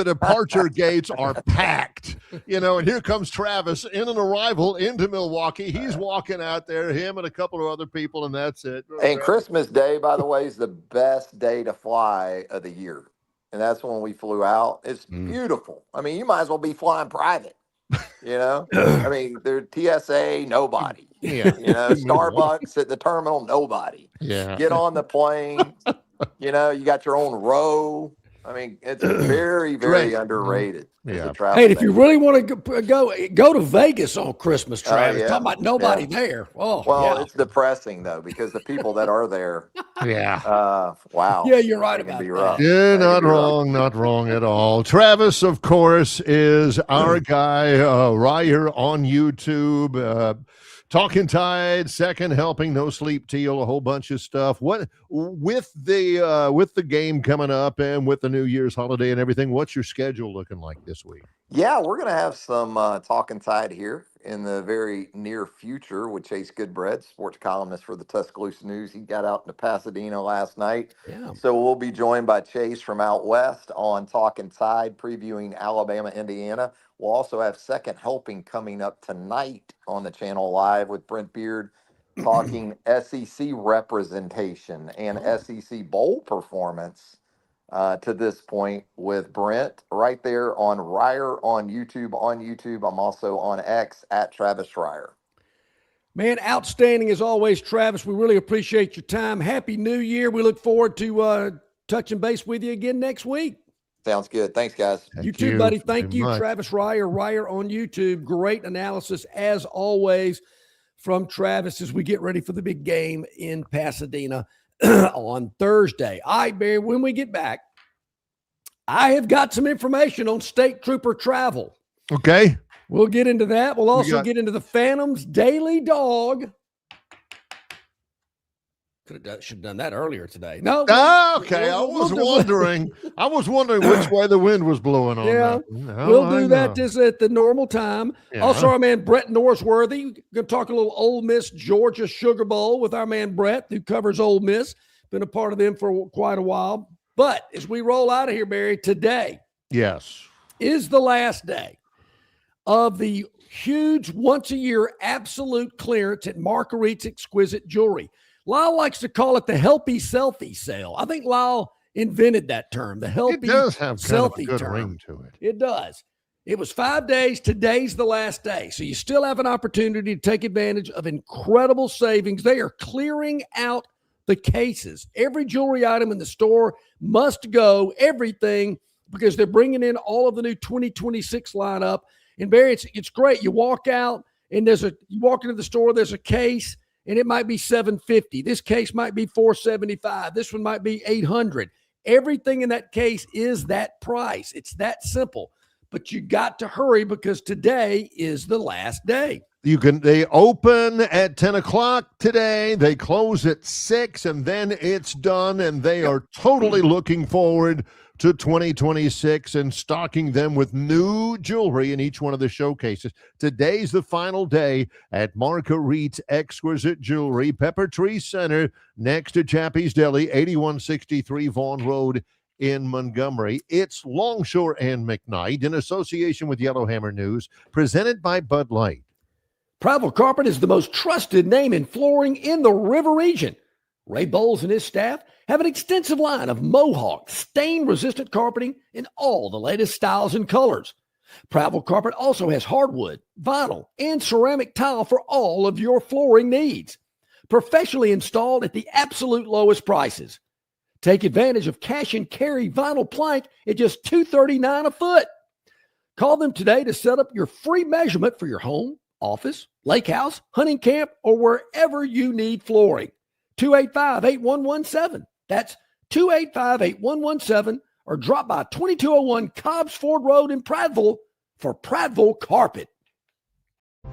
departure gates are packed, and here comes Travis in an arrival into Milwaukee. He's walking out there, him and a couple of other people, and that's it. And Christmas Day, by the way, is the best day to fly of the year. And that's when we flew out. It's beautiful. I mean, you might as well be flying private. I mean, they're TSA, nobody. Yeah. Starbucks at the terminal, nobody. Yeah. Get on the plane. You got your own row. I mean, it's very, very underrated. Yeah. Hey, if you really want to go to Vegas on Christmas, Travis. Talking about nobody there. Oh, well, it's depressing though because the people that are there. Yeah. Wow. Yeah, you're right about that. Yeah, not wrong at all. Travis, of course, is our guy, Reier on YouTube. Talking Tide, second helping, no sleep teal, a whole bunch of stuff. What with the game coming up and with the New Year's holiday and everything, what's your schedule looking like this week? Yeah, we're gonna have some Talking Tide here in the very near future with Chase Goodbread, sports columnist for the Tuscaloosa News. He got out into Pasadena last night. Yeah. So we'll be joined by Chase from out west on Talking Tide, previewing Alabama, Indiana. We'll also have second helping coming up tonight on the channel live with Brent Beard talking SEC representation and SEC bowl performance to this point with Brent right there on Reier on YouTube. I'm also on X at Travis Reier. Man, outstanding as always, Travis. We really appreciate your time. Happy New Year. We look forward to touching base with you again next week. Sounds good. Thanks, guys. You too, buddy. Thank you, Travis Reier on YouTube. Great analysis, as always, from Travis as we get ready for the big game in Pasadena on Thursday. All right, Barry, when we get back, I have got some information on State Trooper travel. Okay. We'll get into that. We'll also get into the Phantom's Daily Dog. Should have done that earlier today. No. Okay. I was wondering which way the wind was blowing on. Yeah. No, we'll do that just at the normal time. Yeah. Also, our man Brett Norsworthy. Going to talk a little Ole Miss Georgia Sugar Bowl with our man Brett, who covers Ole Miss. Been a part of them for quite a while. But as we roll out of here, Barry, today is the last day of the huge once-a-year absolute clearance at Marguerite's Exquisite Jewelry. Lyle likes to call it the Helpy Selfie sale. I think Lyle invented that term, the Helpy Selfie. It does have kind of a good ring to it. It does. It was 5 days. Today's the last day. So you still have an opportunity to take advantage of incredible savings. They are clearing out the cases. Every jewelry item in the store must go, everything, because they're bringing in all of the new 2026 lineup. And Barry, it's great. You walk out and you walk into the store, there's a case, and it might be $750. This case might be $475. This one might be $800. Everything in that case is that price. It's that simple. But you got to hurry because today is the last day. They open at 10 o'clock today. They close at 6, and then it's done. And they are totally looking forward to 2026 and stocking them with new jewelry in each one of the showcases. Today's the final day at Marguerite's Exquisite Jewelry, Pepper Tree Center, next to Chappie's Deli, 8163 Vaughan Road in Montgomery. It's Longshore and McKnight in association with Yellowhammer News, presented by Bud Light. Prattville Carpet is the most trusted name in flooring in the River region. Ray Bowles and his staff have an extensive line of Mohawk, stain-resistant carpeting in all the latest styles and colors. Prattville Carpet also has hardwood, vinyl, and ceramic tile for all of your flooring needs. Professionally installed at the absolute lowest prices. Take advantage of cash and carry vinyl plank at just $239 a foot. Call them today to set up your free measurement for your home, office, lake house, hunting camp, or wherever you need flooring. 285-8117. That's 285-8117, or drop by 2201 Cobbs Ford Road in Prattville for Prattville Carpet.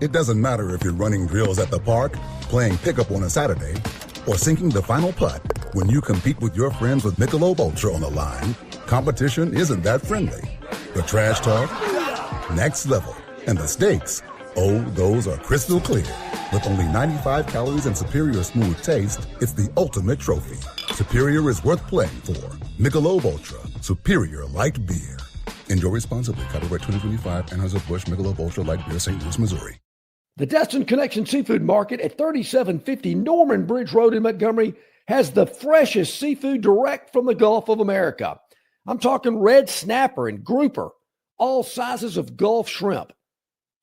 It doesn't matter if you're running drills at the park, playing pickup on a Saturday, or sinking the final putt. When you compete with your friends with Michelob Ultra on the line, competition isn't that friendly. The trash talk, next level, and the stakes, oh, those are crystal clear. With only 95 calories and superior smooth taste, it's the ultimate trophy. Superior is worth playing for. Michelob Ultra, superior light beer. Enjoy responsibly. Copyright 2025, Anheuser-Busch Michelob Ultra Light Beer, St. Louis, Missouri. The Destin Connection Seafood Market at 3750 Norman Bridge Road in Montgomery has the freshest seafood direct from the Gulf of America. I'm talking red snapper and grouper, all sizes of Gulf shrimp,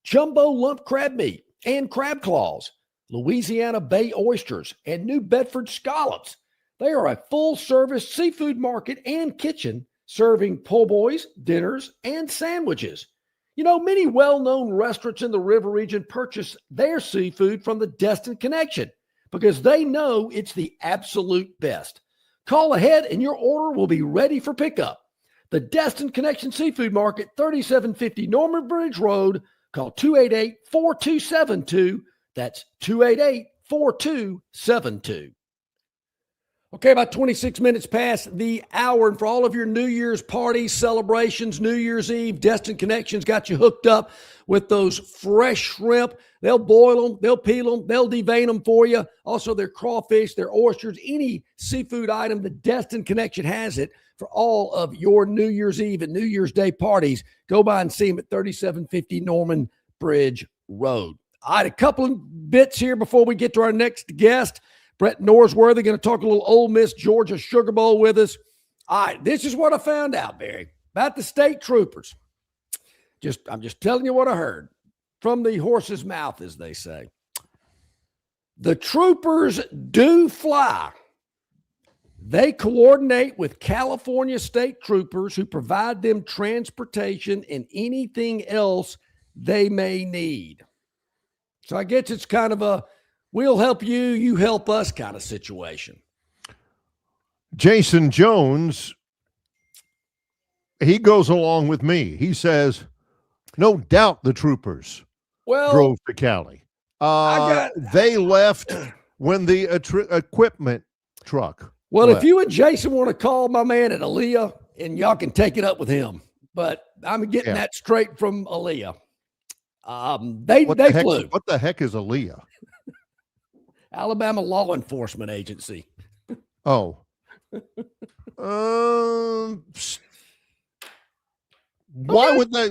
jumbo lump crab meat and crab claws, Louisiana Bay oysters, and New Bedford scallops. They are a full-service seafood market and kitchen serving po' boys, dinners, and sandwiches. You know, many well-known restaurants in the River region purchase their seafood from the Destin Connection because they know it's the absolute best. Call ahead and your order will be ready for pickup. The Destin Connection Seafood Market, 3750 Norman Bridge Road. Call 288-4272. That's 288-4272. Okay, about 26 minutes past the hour. And for all of your New Year's parties, celebrations, New Year's Eve, Destin Connections got you hooked up with those fresh shrimp. They'll boil them, they'll peel them, they'll devein them for you. Also, their crawfish, their oysters, any seafood item, the Destin Connection has it for all of your New Year's Eve and New Year's Day parties. Go by and see them at 3750 Norman Bridge Road. All right, a couple of bits here before we get to our next guest. Brett Norsworthy going to talk a little Ole Miss Georgia Sugar Bowl with us. All right, this is what I found out, Barry, about the state troopers. I'm just telling you what I heard from the horse's mouth, as they say. The troopers do fly. They coordinate with California state troopers who provide them transportation and anything else they may need. So I guess it's kind of a we'll help you, you help us kind of situation. Jason Jones, he goes along with me. He says, no doubt the troopers drove to Cali. They left when the equipment truck left. If you and Jason want to call my man at Aaliyah, and y'all can take it up with him, but I'm getting that straight from Aaliyah. They flew. What the heck is Aaliyah? Alabama Law Enforcement Agency. Oh. Why would they,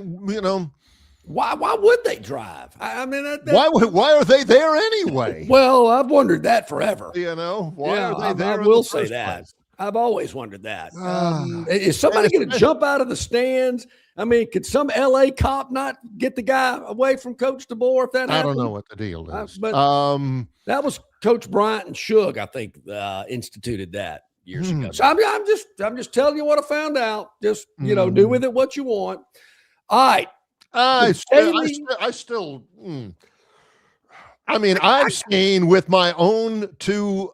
Why would they drive? I mean, why are they there anyway? Well, I've wondered that forever. Why are they there? I will say that. I've always wondered that. Is somebody going to jump out of the stands? I mean, could some LA cop not get the guy away from Coach DeBoer if that happened? I don't know what the deal is. But that was Coach Bryant and Suge, I think, instituted that years ago. So I'm just telling you what I found out. Just do with it what you want. All right. I've seen with my own two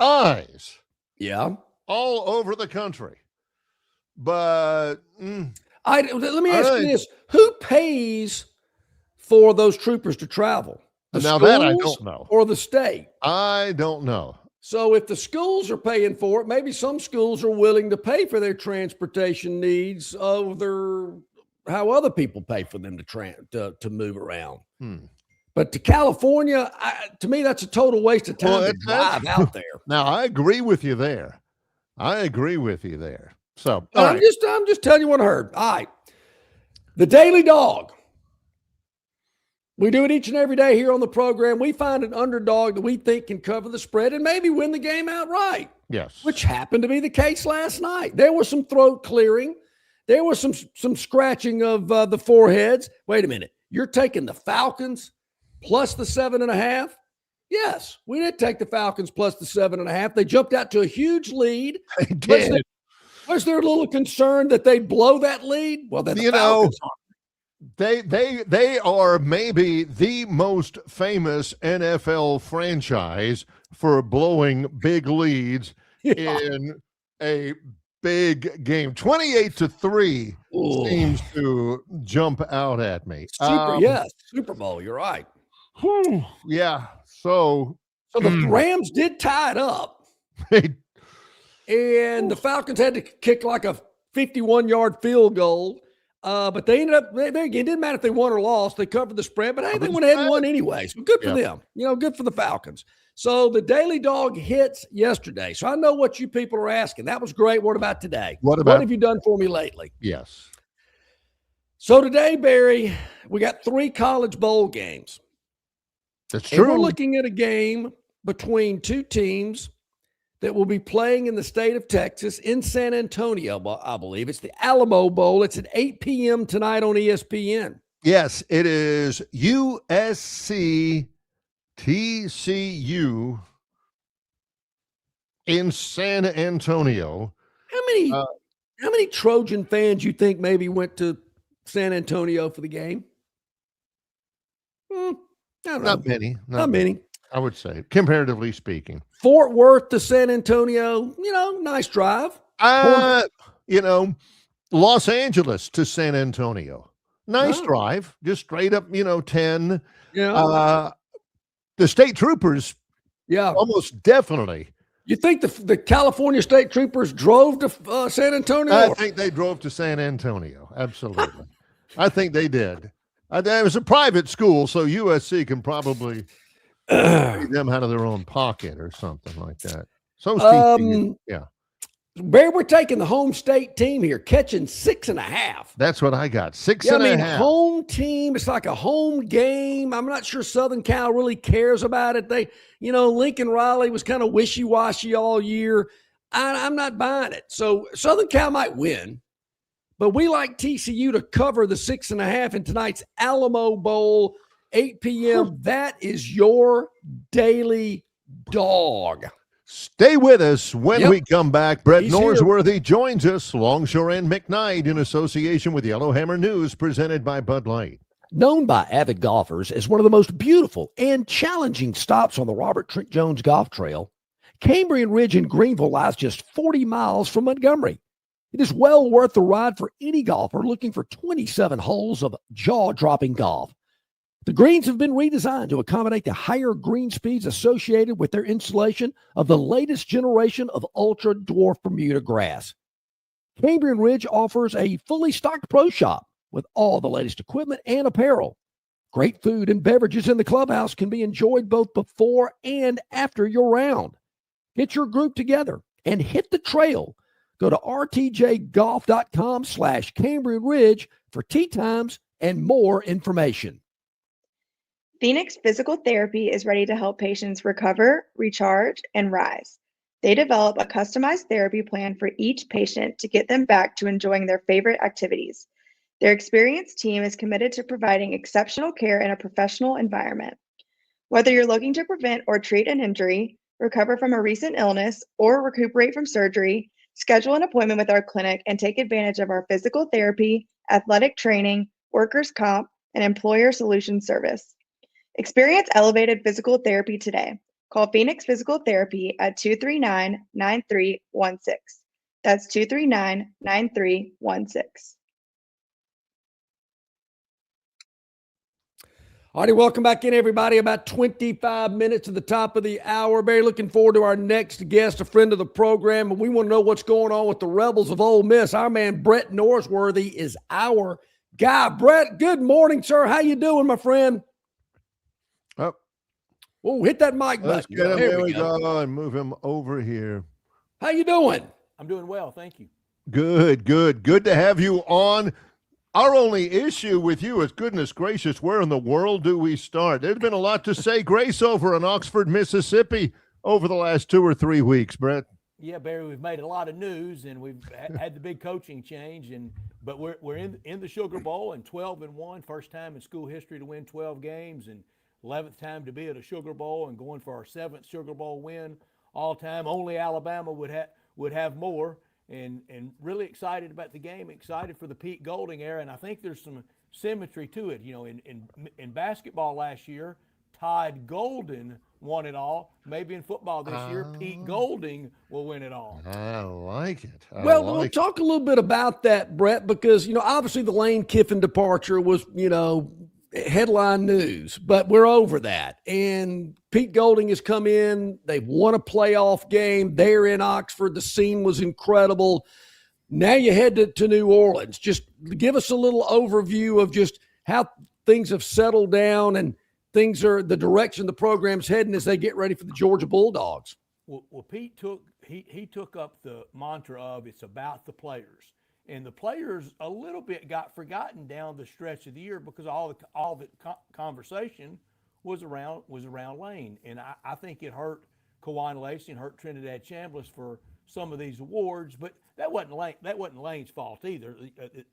eyes. Yeah. All over the country. But let me ask you this. Who pays for those troopers to travel? The now schools that I don't know. Or the state? I don't know. So if the schools are paying for it, maybe some schools are willing to pay for their transportation needs over how other people pay for them to move around. But to California, to me, that's a total waste of time to drive out there. Now, I agree with you there. So I'm just telling you what I heard. All right. The Daily Dog. We do it each and every day here on the program. We find an underdog that we think can cover the spread and maybe win the game outright. Yes. Which happened to be the case last night. There was some throat clearing. There was some scratching of the foreheads. Wait a minute. You're taking the Falcons plus the 7.5? Yes, we did take the Falcons plus the 7.5. They jumped out to a huge lead. They did. Was there a little concern that they'd blow that lead? Well, then the Falcons are. They are maybe the most famous NFL franchise for blowing big leads in a big game. 28-3 seems to jump out at me. Super Bowl. You're right. Yeah. So the Rams did tie it up. And the Falcons had to kick like a 51-yard field goal. But they ended up, it didn't matter if they won or lost. They covered the spread. But, hey, they went ahead and won anyway. So good for them. Good for the Falcons. So the Daily Dog hits yesterday. So I know what you people are asking. That was great. What about today? What have you done for me lately? Yes. So today, Barry, we got 3 college bowl games. That's true. And we're looking at a game between 2 teams that will be playing in the state of Texas in San Antonio, I believe. It's the Alamo Bowl. It's at 8 p.m. tonight on ESPN. Yes, it is USC TCU in San Antonio. How many Trojan fans you think maybe went to San Antonio for the game? I don't know. Not many. Not many. I would say, comparatively speaking. Fort Worth to San Antonio, nice drive. Los Angeles to San Antonio. Nice drive. Just straight up, 10. Yeah. The state troopers, almost definitely. You think the California state troopers drove to San Antonio? I think they drove to San Antonio. Absolutely. I think they did. It was a private school, so USC can probably pay them out of their own pocket or something like that. So Barry, we're taking the home state team here, catching 6.5. That's what I got. 6.5. Home team. It's like a home game. I'm not sure Southern Cal really cares about it. Lincoln Riley was kind of wishy-washy all year. I'm not buying it. So Southern Cal might win, but we like TCU to cover the 6.5 in tonight's Alamo Bowl, 8 p.m. That is your Daily Dog. Stay with us when we come back. Brett Norsworthy joins us. Longshore and McKnight in association with Yellowhammer News, presented by Bud Light. Known by avid golfers as one of the most beautiful and challenging stops on the Robert Trent Jones Golf Trail, Cambrian Ridge in Greenville lies just 40 miles from Montgomery. It is well worth the ride for any golfer looking for 27 holes of jaw-dropping golf. The greens have been redesigned to accommodate the higher green speeds associated with their installation of the latest generation of ultra-dwarf Bermuda grass. Cambrian Ridge offers a fully stocked pro shop with all the latest equipment and apparel. Great food and beverages in the clubhouse can be enjoyed both before and after your round. Get your group together and hit the trail. Go to rtjgolf.com/Cambrian Ridge for tee times and more information. Phoenix Physical Therapy is ready to help patients recover, recharge, and rise. They develop a customized therapy plan for each patient to get them back to enjoying their favorite activities. Their experienced team is committed to providing exceptional care in a professional environment. Whether you're looking to prevent or treat an injury, recover from a recent illness, or recuperate from surgery, schedule an appointment with our clinic and take advantage of our physical therapy, athletic training, workers' comp, and employer solutions service. Experience elevated physical therapy today. Call Phoenix Physical Therapy at 239-9316. That's 239-9316. All righty, welcome back in, everybody. About 25 minutes to the top of the hour. Very looking forward to our next guest, a friend of the program. And we want to know what's going on with the Rebels of Ole Miss. Our man, Brett Norsworthy, is our guy. Brett, good morning, sir. How you doing, my friend? Oh, hit that mic button. Let's get him. There we go. And move him over here. How you doing? I'm doing well, thank you. Good to have you on. Our only issue with you is, goodness gracious, where in the world do we start? There's been a lot to say grace over in Oxford, Mississippi over the last 2 or 3 weeks, Brett. Yeah, Barry, we've made a lot of news, and we've had the big coaching change, but we're in the Sugar Bowl and 12-1, first time in school history to win 12 games, and 11th time to be at a Sugar Bowl and going for our 7th Sugar Bowl win all time. Only Alabama would have more. And really excited about the game, excited for the Pete Golding era, and I think there's some symmetry to it. You know, in basketball last year, Todd Golden won it all. Maybe in football this year, Pete Golding will win it all. I like it. We'll talk a little bit about that, Brett, because, you know, obviously the Lane Kiffin departure was, you know, headline news, but we're over that. And Pete Golding has come in. They've won a playoff game. They're in Oxford. The scene was incredible. Now you head to New Orleans. Just give us a little overview of just how things have settled down and things are the direction the program's heading as they get ready for the Georgia Bulldogs. Well, Pete took up the mantra of it's about the players. And the players a little bit got forgotten down the stretch of the year because all the conversation was around Lane. And I think it hurt Kawan Lacey and hurt Trinidad Chambliss for some of these awards, but that wasn't Lane's fault either.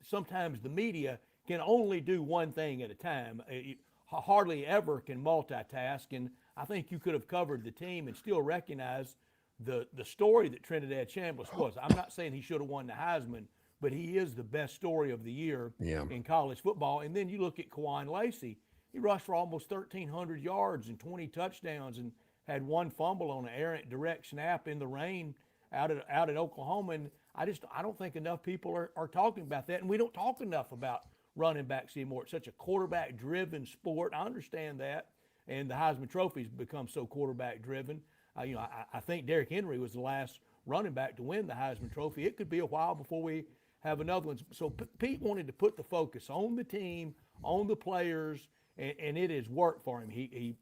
Sometimes the media can only do one thing at a time. It hardly ever can multitask, and I think you could have covered the team and still recognize the story that Trinidad Chambliss was. I'm not saying he should have won the Heisman, but he is the best story of the year in college football. And then you look at Kawan Lacey. He rushed for almost 1,300 yards and 20 touchdowns and had one fumble on an errant direct snap in the rain out at Oklahoma. And I don't think enough people are talking about that. And we don't talk enough about running backs anymore. It's such a quarterback-driven sport. I understand that. And the Heisman Trophy's become so quarterback-driven. I think Derrick Henry was the last running back to win the Heisman Trophy. It could be a while before we have another one. So Pete wanted to put the focus on the team, on the players, and it has worked for him. He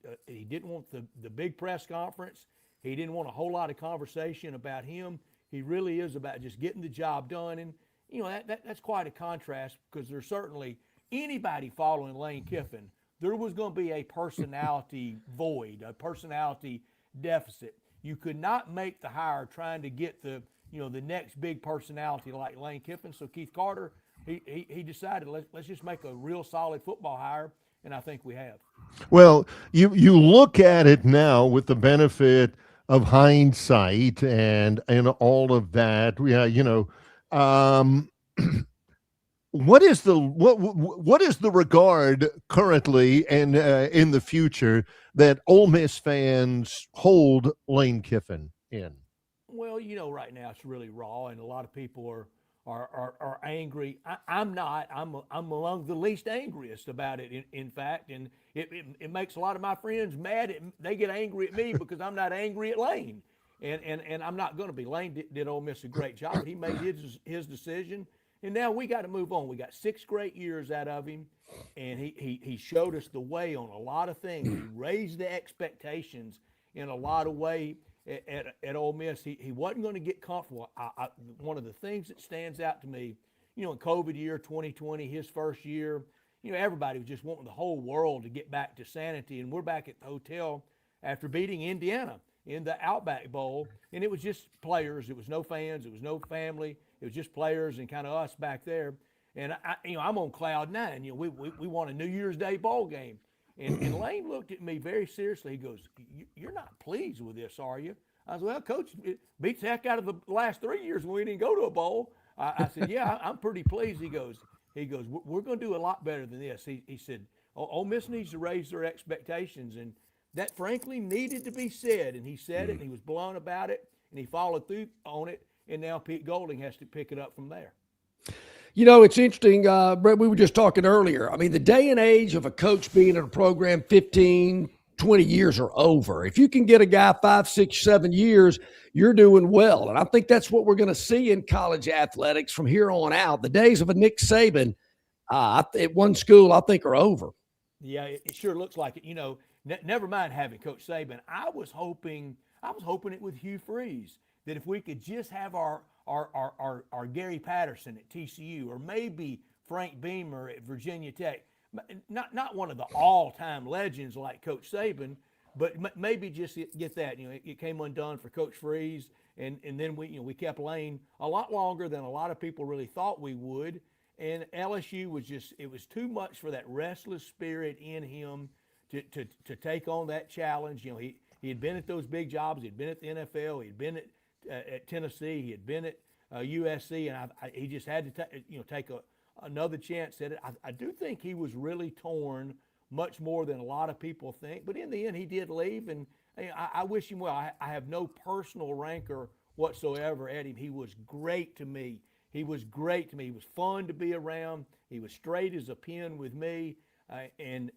didn't want the big press conference. He didn't want a whole lot of conversation about him. He really is about just getting the job done. And, you know, that's quite a contrast because there's certainly anybody following Lane Kiffin, there was going to be a personality void, a personality deficit. You could not make the hire trying to get the next big personality like Lane Kiffin. So Keith Carter, he decided let's just make a real solid football hire, and I think we have. Well, you look at it now with the benefit of hindsight and all of that. What is the regard currently and in the future that Ole Miss fans hold Lane Kiffin in? Well, right now it's really raw, and a lot of people are angry. I'm not. I'm among the least angriest about it, in fact, and it makes a lot of my friends mad. They get angry at me because I'm not angry at Lane, and I'm not going to be. Lane did Ole Miss a great job. He made his decision, and now we got to move on. We got 6 great years out of him, and he showed us the way on a lot of things. He raised the expectations in a lot of ways. At Ole Miss, he wasn't going to get comfortable. One of the things that stands out to me, in COVID year 2020, his first year, everybody was just wanting the whole world to get back to sanity. And we're back at the hotel after beating Indiana in the Outback Bowl. And it was just players. It was no fans. It was no family. It was just players and kind of us back there. And, I'm on cloud 9. We won a New Year's Day ball game. And Lane looked at me very seriously. He goes, "You're not pleased with this, are you?" I said, "Well, Coach, it beats the heck out of the last 3 years when we didn't go to a bowl." I said, "Yeah, I'm pretty pleased." He goes, "We're going to do a lot better than this." He said, Ole Miss needs to raise their expectations. And that, frankly, needed to be said. And he said it, and he was blunt about it, and he followed through on it. And now Pete Golding has to pick it up from there. You know, it's interesting, Brett, we were just talking earlier. I mean, the day and age of a coach being in a program 15, 20 years are over. If you can get a guy 5, 6, 7 years, you're doing well. And I think that's what we're going to see in college athletics from here on out. The days of a Nick Saban at one school, I think, are over. Yeah, it sure looks like it. You know, never mind having Coach Saban. I was hoping it with Hugh Freeze, that if we could just have our Gary Patterson at TCU, or maybe Frank Beamer at Virginia Tech, not one of the all-time legends like Coach Saban, but maybe just get that. You know, it came undone for Coach Freeze, and then we kept Lane a lot longer than a lot of people really thought we would. And LSU was it was too much for that restless spirit in him to take on that challenge. You know, he had been at those big jobs. He'd been at the NFL. He'd been at Tennessee. He had been at USC, and he just had to take another chance at it. I do think he was really torn, much more than a lot of people think. But in the end, he did leave, and I wish him well. I have no personal rancor whatsoever at him. He was great to me. He was great to me. He was fun to be around. He was straight as a pin with me, and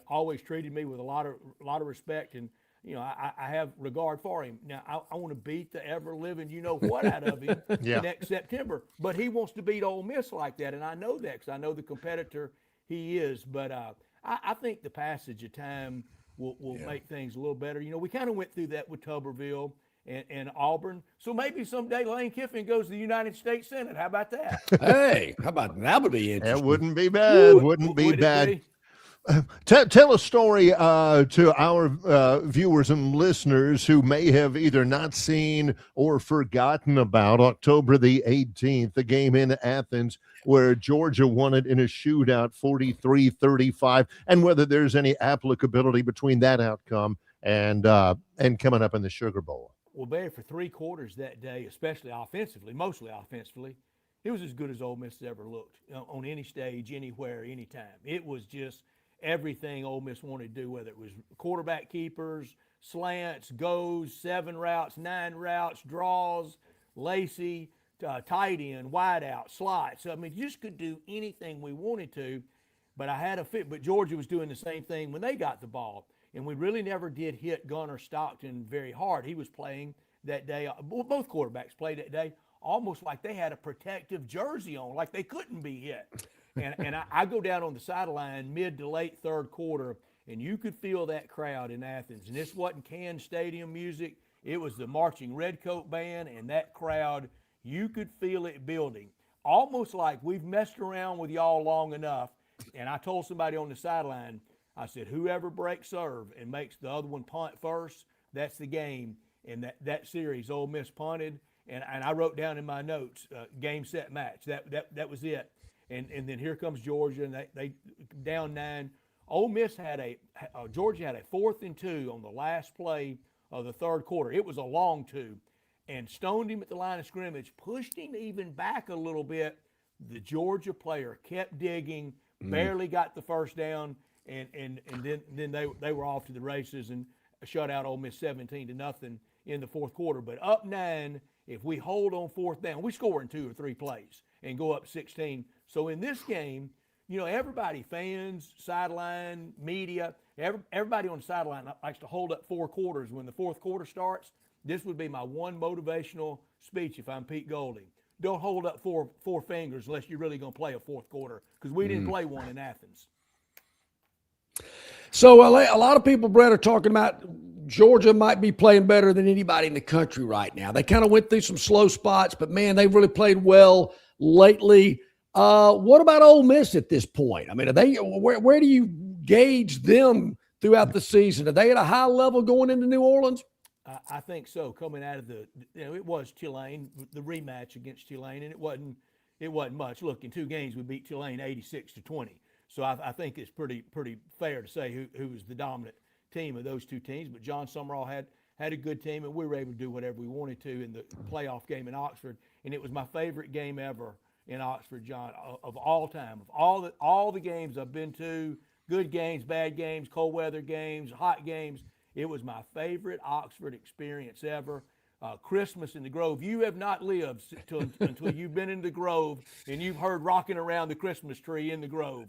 always treated me with a lot of respect. And I have regard for him. Now I want to beat the ever living what out of him next September. But he wants to beat Ole Miss like that, and I know that because I know the competitor he is. But I think the passage of time will make things a little better. We kind of went through that with Tuberville and Auburn. So maybe someday Lane Kiffin goes to the United States Senate. How about that? Hey, how about that? Would be interesting. That wouldn't be bad. Wouldn't be bad. Tell a story to our viewers and listeners who may have either not seen or forgotten about October the 18th, the game in Athens where Georgia won it in a shootout 43-35, and whether there's any applicability between that outcome and coming up in the Sugar Bowl. Well, Barry, for 3 quarters that day, especially offensively, mostly offensively, it was as good as Ole Miss has ever looked on any stage, anywhere, anytime. It was just everything Ole Miss wanted to do, whether it was quarterback keepers, slants, goes, 7 routes, 9 routes, draws, Lacey, tight end, wide out, slots. I mean, just could do anything we wanted to, but I had a fit. But Georgia was doing the same thing when they got the ball. And we really never did hit Gunnar Stockton very hard. He was playing that day. Both quarterbacks played that day almost like they had a protective jersey on, like they couldn't be hit. And I go down on the sideline mid to late third quarter, and you could feel that crowd in Athens. And this wasn't Can Stadium music. It was the marching Redcoat band, and that crowd, you could feel it building. Almost like we've messed around with y'all long enough. And I told somebody on the sideline, I said, whoever breaks serve and makes the other one punt first, that's the game. And that series, Ole Miss punted, and I wrote down in my notes, game, set, match. That was it. And then here comes Georgia, and they down 9. Ole Miss Georgia had a 4th and 2 on the last play of the third quarter. It was a long 2, and stoned him at the line of scrimmage, pushed him even back a little bit. The Georgia player kept digging, barely got the first down. And then they were off to the races and shut out Ole Miss 17-0 in the fourth quarter. But up 9, if we hold on 4th down, we score in 2 or 3 plays and go up 16. So in this game, everybody, fans, sideline, media, everybody on the sideline likes to hold up 4 quarters. When the fourth quarter starts, this would be my one motivational speech if I'm Pete Golding. Don't hold up four fingers unless you're really going to play a fourth quarter, because we didn't play one in Athens. So a lot of people, Brett, are talking about Georgia might be playing better than anybody in the country right now. They kind of went through some slow spots, but, man, they've really played well lately. What about Ole Miss at this point? I mean, where do you gauge them throughout the season? Are they at a high level going into New Orleans? I think so. Coming out of it was Tulane, the rematch against Tulane, and it wasn't much. Look, in 2 games we beat Tulane 86-20. So I think it's pretty fair to say who was the dominant team of those 2 teams. But John Summerall had a good team, and we were able to do whatever we wanted to in the playoff game in Oxford. And it was my favorite game ever in Oxford, John, of all time. Of all the games I've been to, good games, bad games, cold weather games, hot games, it was my favorite Oxford experience ever. Christmas in the Grove. You have not lived until you've been in the Grove and you've heard rocking around the Christmas tree in the Grove.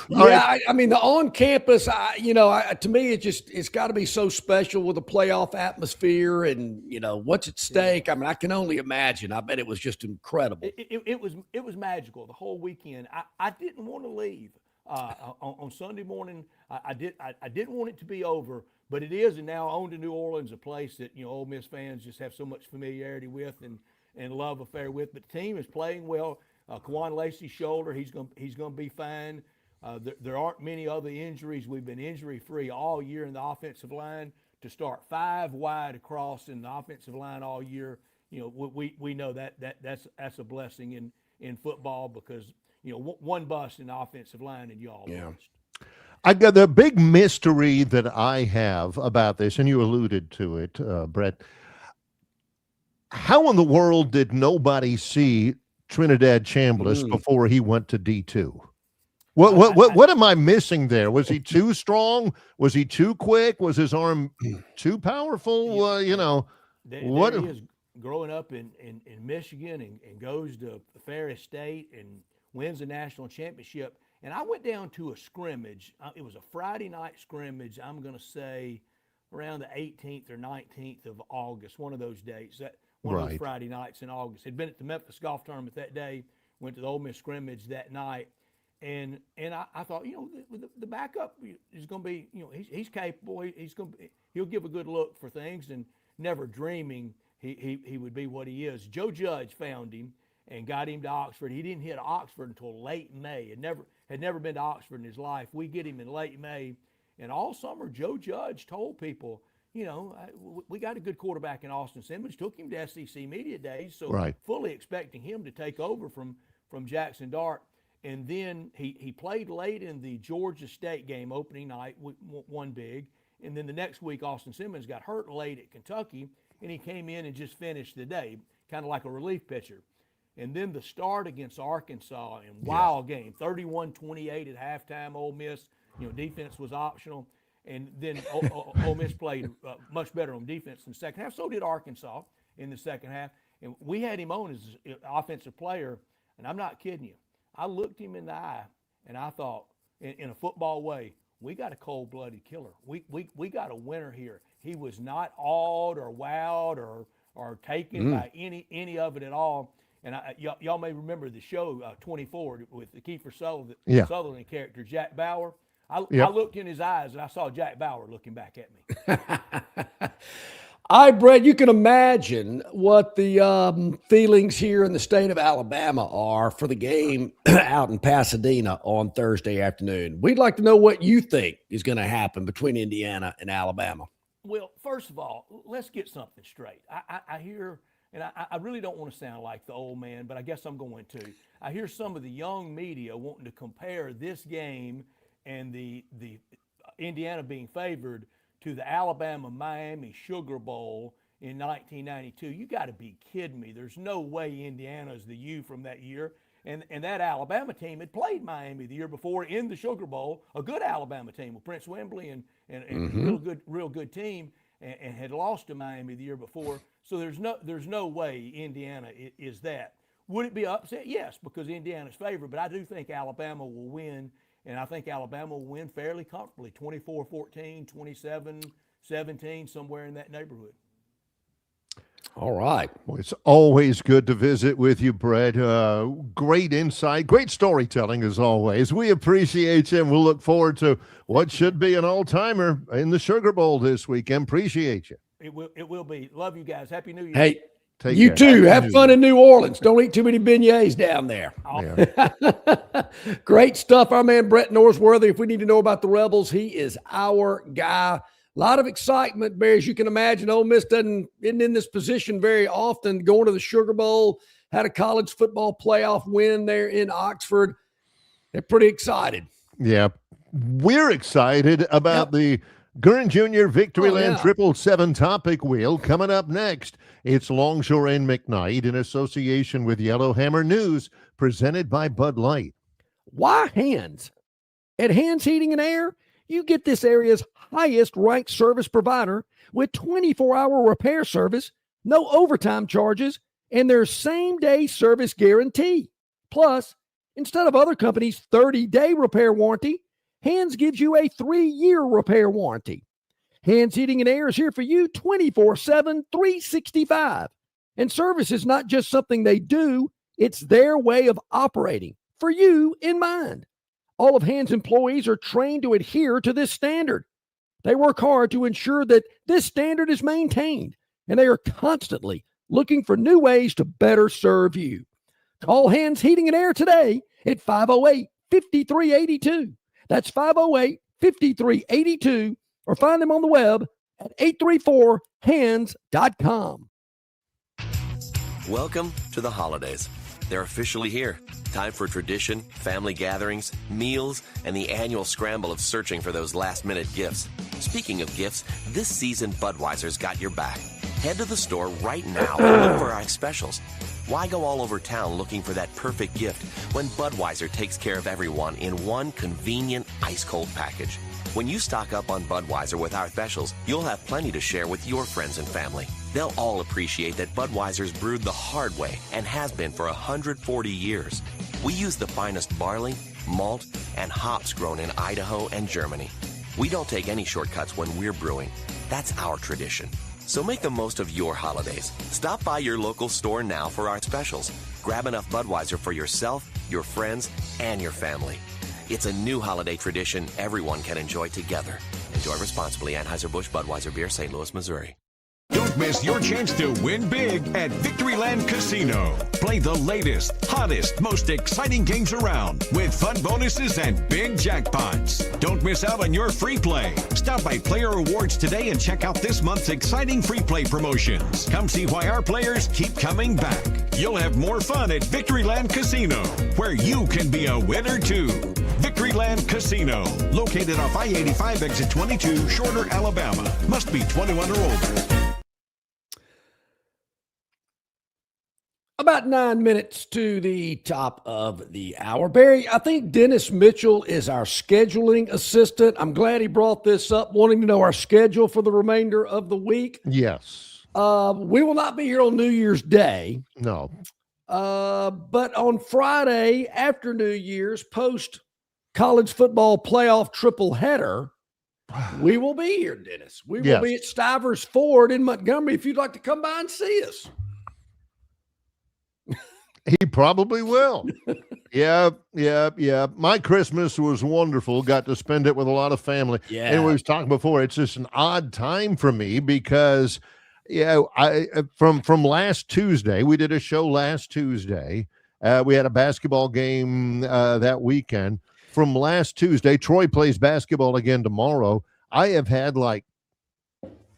Yeah, I mean, the on-campus, to me, it's got to be so special with a playoff atmosphere and, what's at stake. I mean, I can only imagine. I bet it was just incredible. It was magical the whole weekend. I didn't want to leave on Sunday morning. I didn't want it to be over, but it is. And now on to New Orleans, a place that, Ole Miss fans just have so much familiarity with and love affair with. But the team is playing well. Kwan Lacey's shoulder, he's going to be fine. There aren't many other injuries. We've been injury-free all year in the offensive line. To start 5 wide across in the offensive line all year, we know that's a blessing in football because, one bust in the offensive line and you all lost. I got the big mystery that I have about this, and you alluded to it, Brett. How in the world did nobody see Trinidad Chambliss before he went to D2? What am I missing there? Was he too strong? Was he too quick? Was his arm too powerful? There he is growing up in Michigan and goes to Ferris State and wins the national championship. And I went down to a scrimmage. It was a Friday night scrimmage. I'm going to say around the 18th or 19th of August, one of those dates. One of those Friday nights in August. Had been at the Memphis golf tournament that day. Went to the Ole Miss scrimmage that night. And I thought, the backup is going to be, he's capable. He'll give a good look for things, and never dreaming he would be what he is. Joe Judge found him and got him to Oxford. He didn't hit Oxford until late May. Had never been to Oxford in his life. We get him in late May, and all summer Joe Judge told people, we got a good quarterback in Austin Simmons. Took him to SEC Media Days, so fully expecting him to take over from Jackson Dart. And then he played late in the Georgia State game opening night, won big. And then the next week, Austin Simmons got hurt late at Kentucky, and he came in and just finished the day, kind of like a relief pitcher. And then the start against Arkansas in wild game, 31-28 at halftime. Ole Miss, defense was optional. And then Ole Miss played much better on defense in the second half. So did Arkansas in the second half. And we had him on as an offensive player, and I'm not kidding you. I looked him in the eye, and I thought, in a football way, we got a cold-blooded killer. We got a winner here. He was not awed or wowed or taken by any of it at all. And y'all may remember the show 24 with the Kiefer Sutherland character, Jack Bauer. I looked in his eyes, and I saw Jack Bauer looking back at me. Brett, you can imagine what the feelings here in the state of Alabama are for the game out in Pasadena on Thursday afternoon. We'd like to know what you think is going to happen between Indiana and Alabama. Well, first of all, let's get something straight. I hear, and I really don't want to sound like the old man, but I guess I'm going to. I hear some of the young media wanting to compare this game and the Indiana being favored to the Alabama-Miami Sugar Bowl in 1992. You got to be kidding me. There's no way Indiana is the U from that year. And that Alabama team had played Miami the year before in the Sugar Bowl, a good Alabama team with Prince Wembley and real good team, and had lost to Miami the year before. So there's no way Indiana is that. Would it be upset? Yes, because Indiana's favored, but I do think Alabama will win. And I think Alabama will win fairly comfortably, 24-14, 27-17, somewhere in that neighborhood. All right. Well, it's always good to visit with you, Brett. Great insight, great storytelling as always. We appreciate you, and we'll look forward to what should be an all-timer in the Sugar Bowl this weekend. Appreciate you. It will be. Love you guys. Happy New Year. Hey. You too. Have fun in New Orleans. Don't eat too many beignets down there. Yeah. Great stuff. Our man Brett Norsworthy. If we need to know about the Rebels, he is our guy. A lot of excitement, Barry, as you can imagine. Ole Miss isn't in this position very often. Going to the Sugar Bowl, had a college football playoff win there in Oxford. They're pretty excited. Yeah. We're excited about the Gurn Jr. Victoryland 777 topic wheel coming up next. It's Longshore and McKnight in association with Yellowhammer News, presented by Bud Light. Why Hands? At Hands Heating and Air, you get this area's highest ranked service provider with 24-hour repair service, no overtime charges, and their same-day service guarantee. Plus, instead of other companies' 30-day repair warranty, Hands gives you a 3-year repair warranty. Hands Heating and Air is here for you 24/7, 365. And service is not just something they do, it's their way of operating, for you in mind. All of Hands employees are trained to adhere to this standard. They work hard to ensure that this standard is maintained, and they are constantly looking for new ways to better serve you. Call Hands Heating and Air today at 508-5382. That's 508-5382, or find them on the web at 834hands.com. Welcome to the holidays. They're officially here. Time for tradition, family gatherings, meals, and the annual scramble of searching for those last-minute gifts. Speaking of gifts, this season Budweiser's got your back. Head to the store right now and look for our specials. Why go all over town looking for that perfect gift when Budweiser takes care of everyone in one convenient ice-cold package? When you stock up on Budweiser with our specials, you'll have plenty to share with your friends and family. They'll all appreciate that Budweiser's brewed the hard way and has been for 140 years. We use the finest barley, malt, and hops grown in Idaho and Germany. We don't take any shortcuts when we're brewing. That's our tradition. So make the most of your holidays. Stop by your local store now for our specials. Grab enough Budweiser for yourself, your friends, and your family. It's a new holiday tradition everyone can enjoy together. Enjoy responsibly. Anheuser-Busch Budweiser Beer, St. Louis, Missouri. Don't miss your chance to win big at Victoryland Casino. Play the latest, hottest, most exciting games around with fun bonuses and big jackpots. Don't miss out on your free play. Stop by Player Rewards today and check out this month's exciting free play promotions. Come see why our players keep coming back. You'll have more fun at Victoryland Casino, where you can be a winner too. Victoryland Casino, located off I-85 exit 22, Shorter, Alabama. Must be 21 or older. About 9 minutes to the top of the hour. Barry, I think Dennis Mitchell is our scheduling assistant. I'm glad he brought this up, wanting to know our schedule for the remainder of the week. Yes. We will not be here on New Year's Day. No. But on Friday after New Year's, post college football playoff triple header, we will be here, Dennis. We will be at Stivers Ford in Montgomery if you'd like to come by and see us. He probably will. Yeah. My Christmas was wonderful. Got to spend it with a lot of family. Yeah. And we was talking before, it's just an odd time for me because, I from last Tuesday, we did a show last Tuesday. We had a basketball game that weekend. From last Tuesday, Troy plays basketball again tomorrow. I have had like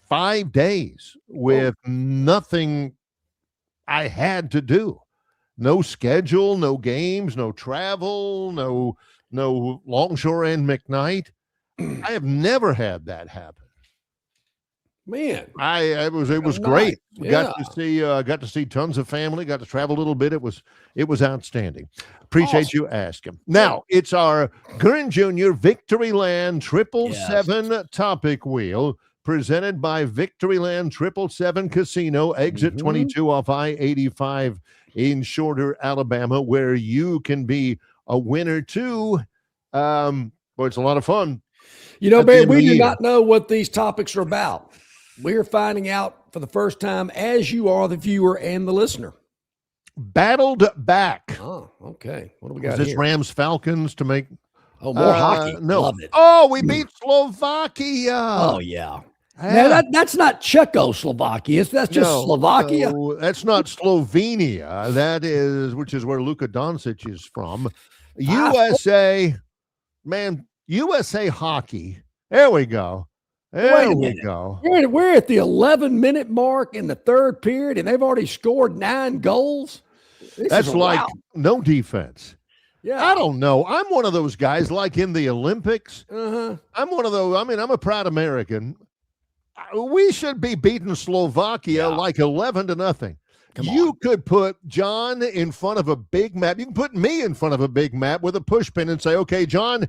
5 days with nothing I had to do. No schedule, no games, no travel, no Longshore and McKnight. I have never had that happen. Man, it was great. Got to see tons of family. Got to travel a little bit. It was outstanding. Appreciate you asking. Now it's our Gurn Jr. Victoryland 777 topic wheel, presented by Victoryland 777 Casino, exit 22 off I-85 in Shorter, Alabama, where you can be a winner too. But it's a lot of fun. You know, Barry, we do not know what these topics are about. We're finding out for the first time, as you are the viewer and the listener. Battled back. Oh, okay. What do we got Is this here? Rams Falcons to make? Oh, more hockey. No. Love it. Oh, we beat Slovakia. Oh, yeah. Now, that's not Czechoslovakia. That's just Slovakia. No, that's not Slovenia. That is, which is where Luka Doncic is from. USA, man, USA hockey. There we go. There we go. We're at the 11-minute mark in the third period, and they've already scored 9 goals. That's like no defense. Yeah. I don't know. I'm one of those guys like in the Olympics. I'm one of those. I mean, I'm a proud American. We should be beating Slovakia like 11-0. You could put John in front of a big map. You can put me in front of a big map with a push pin and say, okay, John,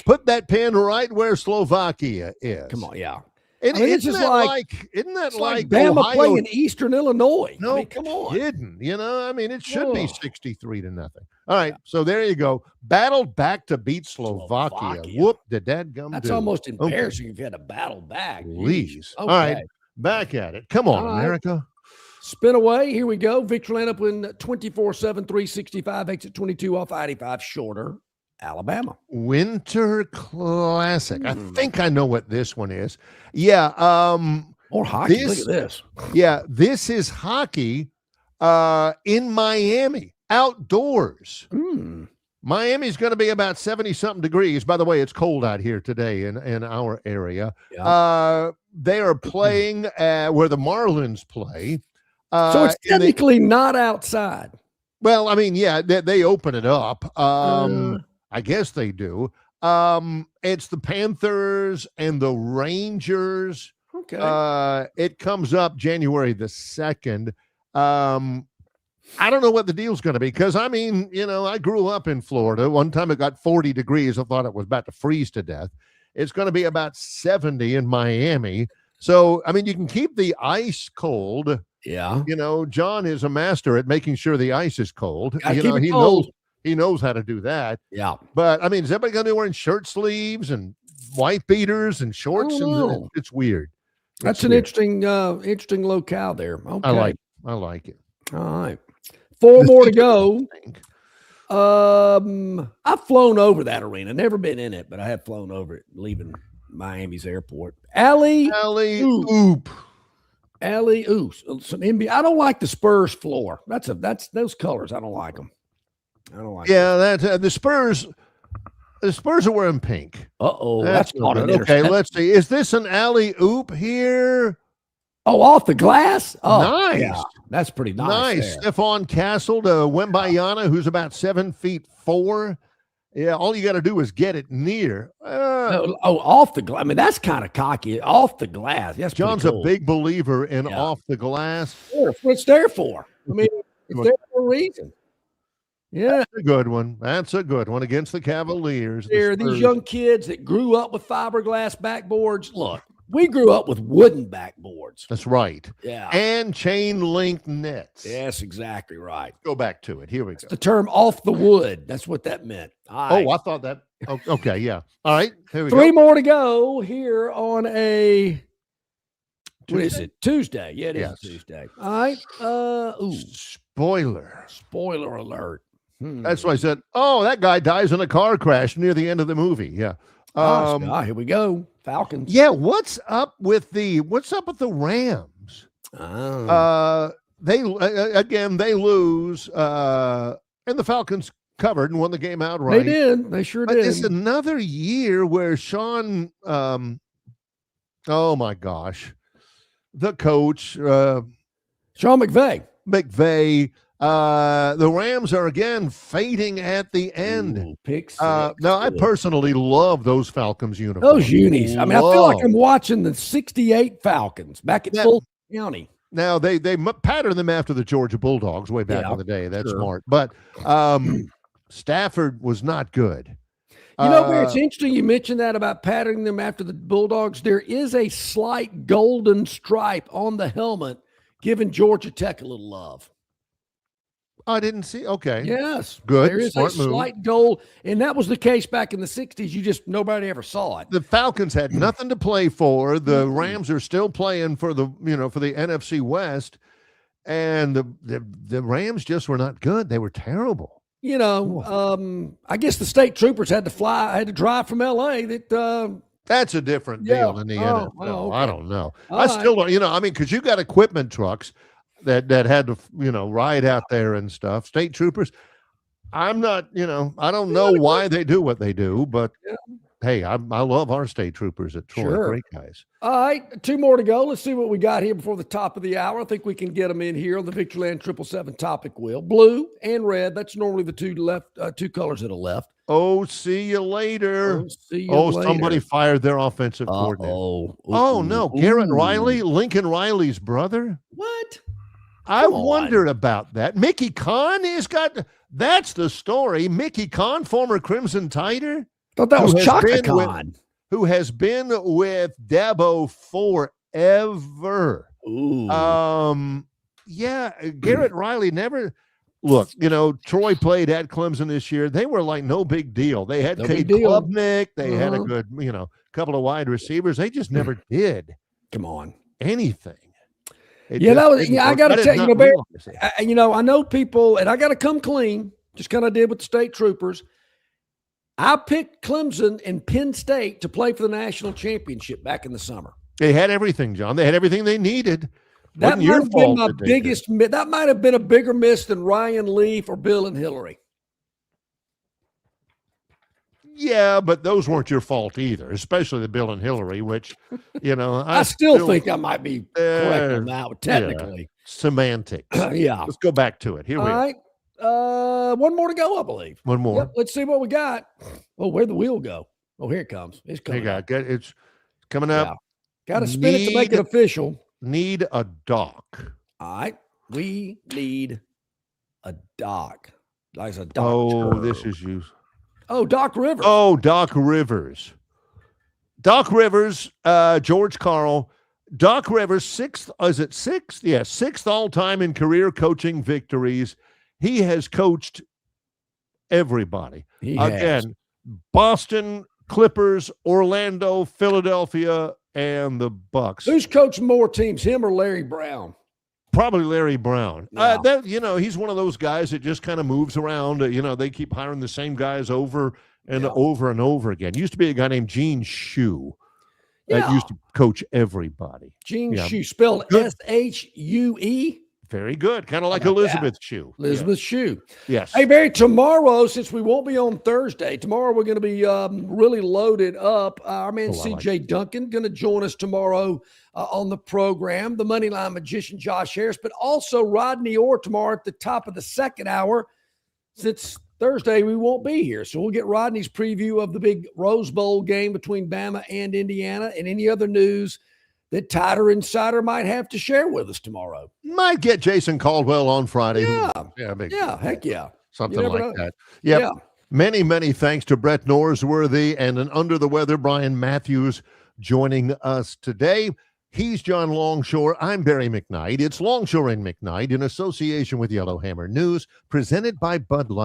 Put that pin right where Slovakia is. Come on, yeah. And I mean, isn't that like Bama Ohio playing Eastern Illinois? No, I mean, come on. kidding. I mean, it should be Oh. 63-0. All right, so there you go. Battled back to beat Slovakia. Whoop, did that gum That's do? almost Okay. embarrassing if you had to battle back. Please. Okay. All right, back at it. Come on, All right. America. Spin away. Here we go. Victoryland up in 24-7, 365, exit 22 off I-85, shorter, Alabama. Winter Classic. I think I know what this one is. Yeah. More hockey. Look at this. Yeah, this is hockey in Miami, outdoors. Miami's going to be about 70-something degrees. By the way, it's cold out here today in our area. Yeah. They are playing where the Marlins play. So it's technically not outside. Well, I mean, yeah, they open it up. I guess they do. It's the Panthers and the Rangers. Okay. It comes up January the 2nd. I don't know what the deal's going to be because, I mean, I grew up in Florida. One time it got 40 degrees. I thought it was about to freeze to death. It's going to be about 70 in Miami. So, I mean, you can keep the ice cold. Yeah. John is a master at making sure the ice is cold. Gotta keep it cold. He knows how to do that. Yeah. But, I mean, is everybody going to be wearing shirt sleeves and white beaters and shorts? And it's weird. That's an interesting locale there. Okay. I like it. All right. 4 more to go. I've flown over that arena. Never been in it, but I have flown over it, leaving Miami's airport. Alley oop. Some NBA. I don't like the Spurs floor. That's those colors. I don't like them. That the Spurs. The Spurs are wearing pink. That's not an okay. Let's see. Is this an alley oop here? Oh, off the glass. Oh, nice. Yeah, that's pretty nice. Nice. Stephon Castle to Wembayana, who's about 7'4". Yeah, all you got to do is get it near. Off the glass. I mean, that's kind of cocky. Off the glass. That's John's cool. a big believer in off the glass. Sure, that's what it's there for. I mean, it's there for a reason. Yeah, that's a good one. That's a good one against the Cavaliers. These young kids that grew up with fiberglass backboards. Look, we grew up with wooden backboards. That's right. Yeah. And chain link nets. Yes, exactly right. Go back to it. Here we go. The term off the wood. That's what that meant. I thought that. Okay, yeah. All right. Here we go. 3 more to go here on a what is it? Tuesday. Yeah, it is a Tuesday. All right. Spoiler alert. That's why I said, that guy dies in a car crash near the end of the movie. Yeah. Here we go. Falcons. Yeah, what's up with the Rams? They lose, and the Falcons covered and won the game outright. They did. They sure did. It's another year where Sean, oh my gosh, the coach, Sean McVay. The Rams are again fading at the end. Ooh, picks. Now, I personally love those Falcons uniforms. Those unis. I mean, I feel like I'm watching the '68 Falcons back at Fulton County. Now they patterned them after the Georgia Bulldogs way back in the day. That's smart. But Stafford was not good. Barry, it's interesting you mentioned that about patterning them after the Bulldogs. There is a slight golden stripe on the helmet, giving Georgia Tech a little love. I didn't see. Okay. Yes. Good. There is Smart a move. slight goal, and that was the case back in the 60s. Nobody ever saw it. The Falcons had nothing to play for. The Rams are still playing for the NFC West, and the Rams just were not good. They were terrible. I guess the state troopers had to drive from LA. That's a different deal in the NFL. Okay. I don't know. All still don't, because you got equipment trucks that had to, ride out there and stuff. State troopers. I'm not, I don't know why they do what they do, but hey, I love our state troopers at Troy. Sure. Great guys. All right, 2 more to go. Let's see what we got here before the top of the hour. I think we can get them in here on the Victoryland 777 topic wheel. Blue and red. That's normally the two colors that are left. Oh, see you later. See you later. Somebody fired their offensive coordinator. Oh, no. Garrett Riley, Lincoln Riley's brother. What? I wondered about that. Mickey Kahn that's the story. Mickey Kahn, former Crimson Tider. Thought that was ChakaCon. Who has been with Dabo forever. Ooh. Yeah, Garrett Riley never. Look, Troy played at Clemson this year. They were like no big deal. They had Cade Klubnik. They had a good, couple of wide receivers. They just never did. Come on. Anything. I got to tell you, Barry, I know people, and I got to come clean, just kind of did with the state troopers. I picked Clemson and Penn State to play for the national championship back in the summer. They had everything, John. They had everything they needed. That might have been my biggest. That might have been a bigger miss than Ryan Leaf or Bill and Hillary. Yeah, but those weren't your fault either, especially the Bill and Hillary, which, I still think I might be correct on that technically. Yeah, semantics. Yeah. Let's go back to it. Here we are. One more to go, I believe. One more. Yep, let's see what we got. Oh, where'd the wheel go? Oh, here it comes. It's coming. It's coming up. Yeah. Got to spin it to make it official. Need a doc. All right. We need a doc. Like a doctor. Oh, this is you. Oh, Doc Rivers. Oh, Doc Rivers. Doc Rivers, George Carl. Doc Rivers, sixth. Is it sixth? Yeah, sixth all-time in career coaching victories. He has coached everybody. Again, Boston, Clippers, Orlando, Philadelphia, and the Bucks. Who's coached more teams, him or Larry Brown? Probably Larry Brown. Yeah. He's one of those guys that just kind of moves around. They keep hiring the same guys over and over and over again. Used to be a guy named Gene Shue that used to coach everybody. Gene Shue, spelled S-H-U-E. Very good. Kind of like Elizabeth Shue. Elizabeth Shue. Yes. Hey, Barry, tomorrow, since we won't be on Thursday, tomorrow we're going to be really loaded up. Our man C.J. Duncan going to join us tomorrow on the program. The Moneyline Magician, Josh Harris, but also Rodney Orr tomorrow at the top of the second hour. Since Thursday, we won't be here. So we'll get Rodney's preview of the big Rose Bowl game between Bama and Indiana and any other news that Tider Insider might have to share with us tomorrow. Might get Jason Caldwell on Friday. Yeah, heck yeah. Something like that. Yep. Yeah. Many, many thanks to Brett Norsworthy and an under-the-weather Brian Matthews joining us today. He's John Longshore. I'm Barry McKnight. It's Longshore and McKnight in association with Yellowhammer News, presented by Bud Light.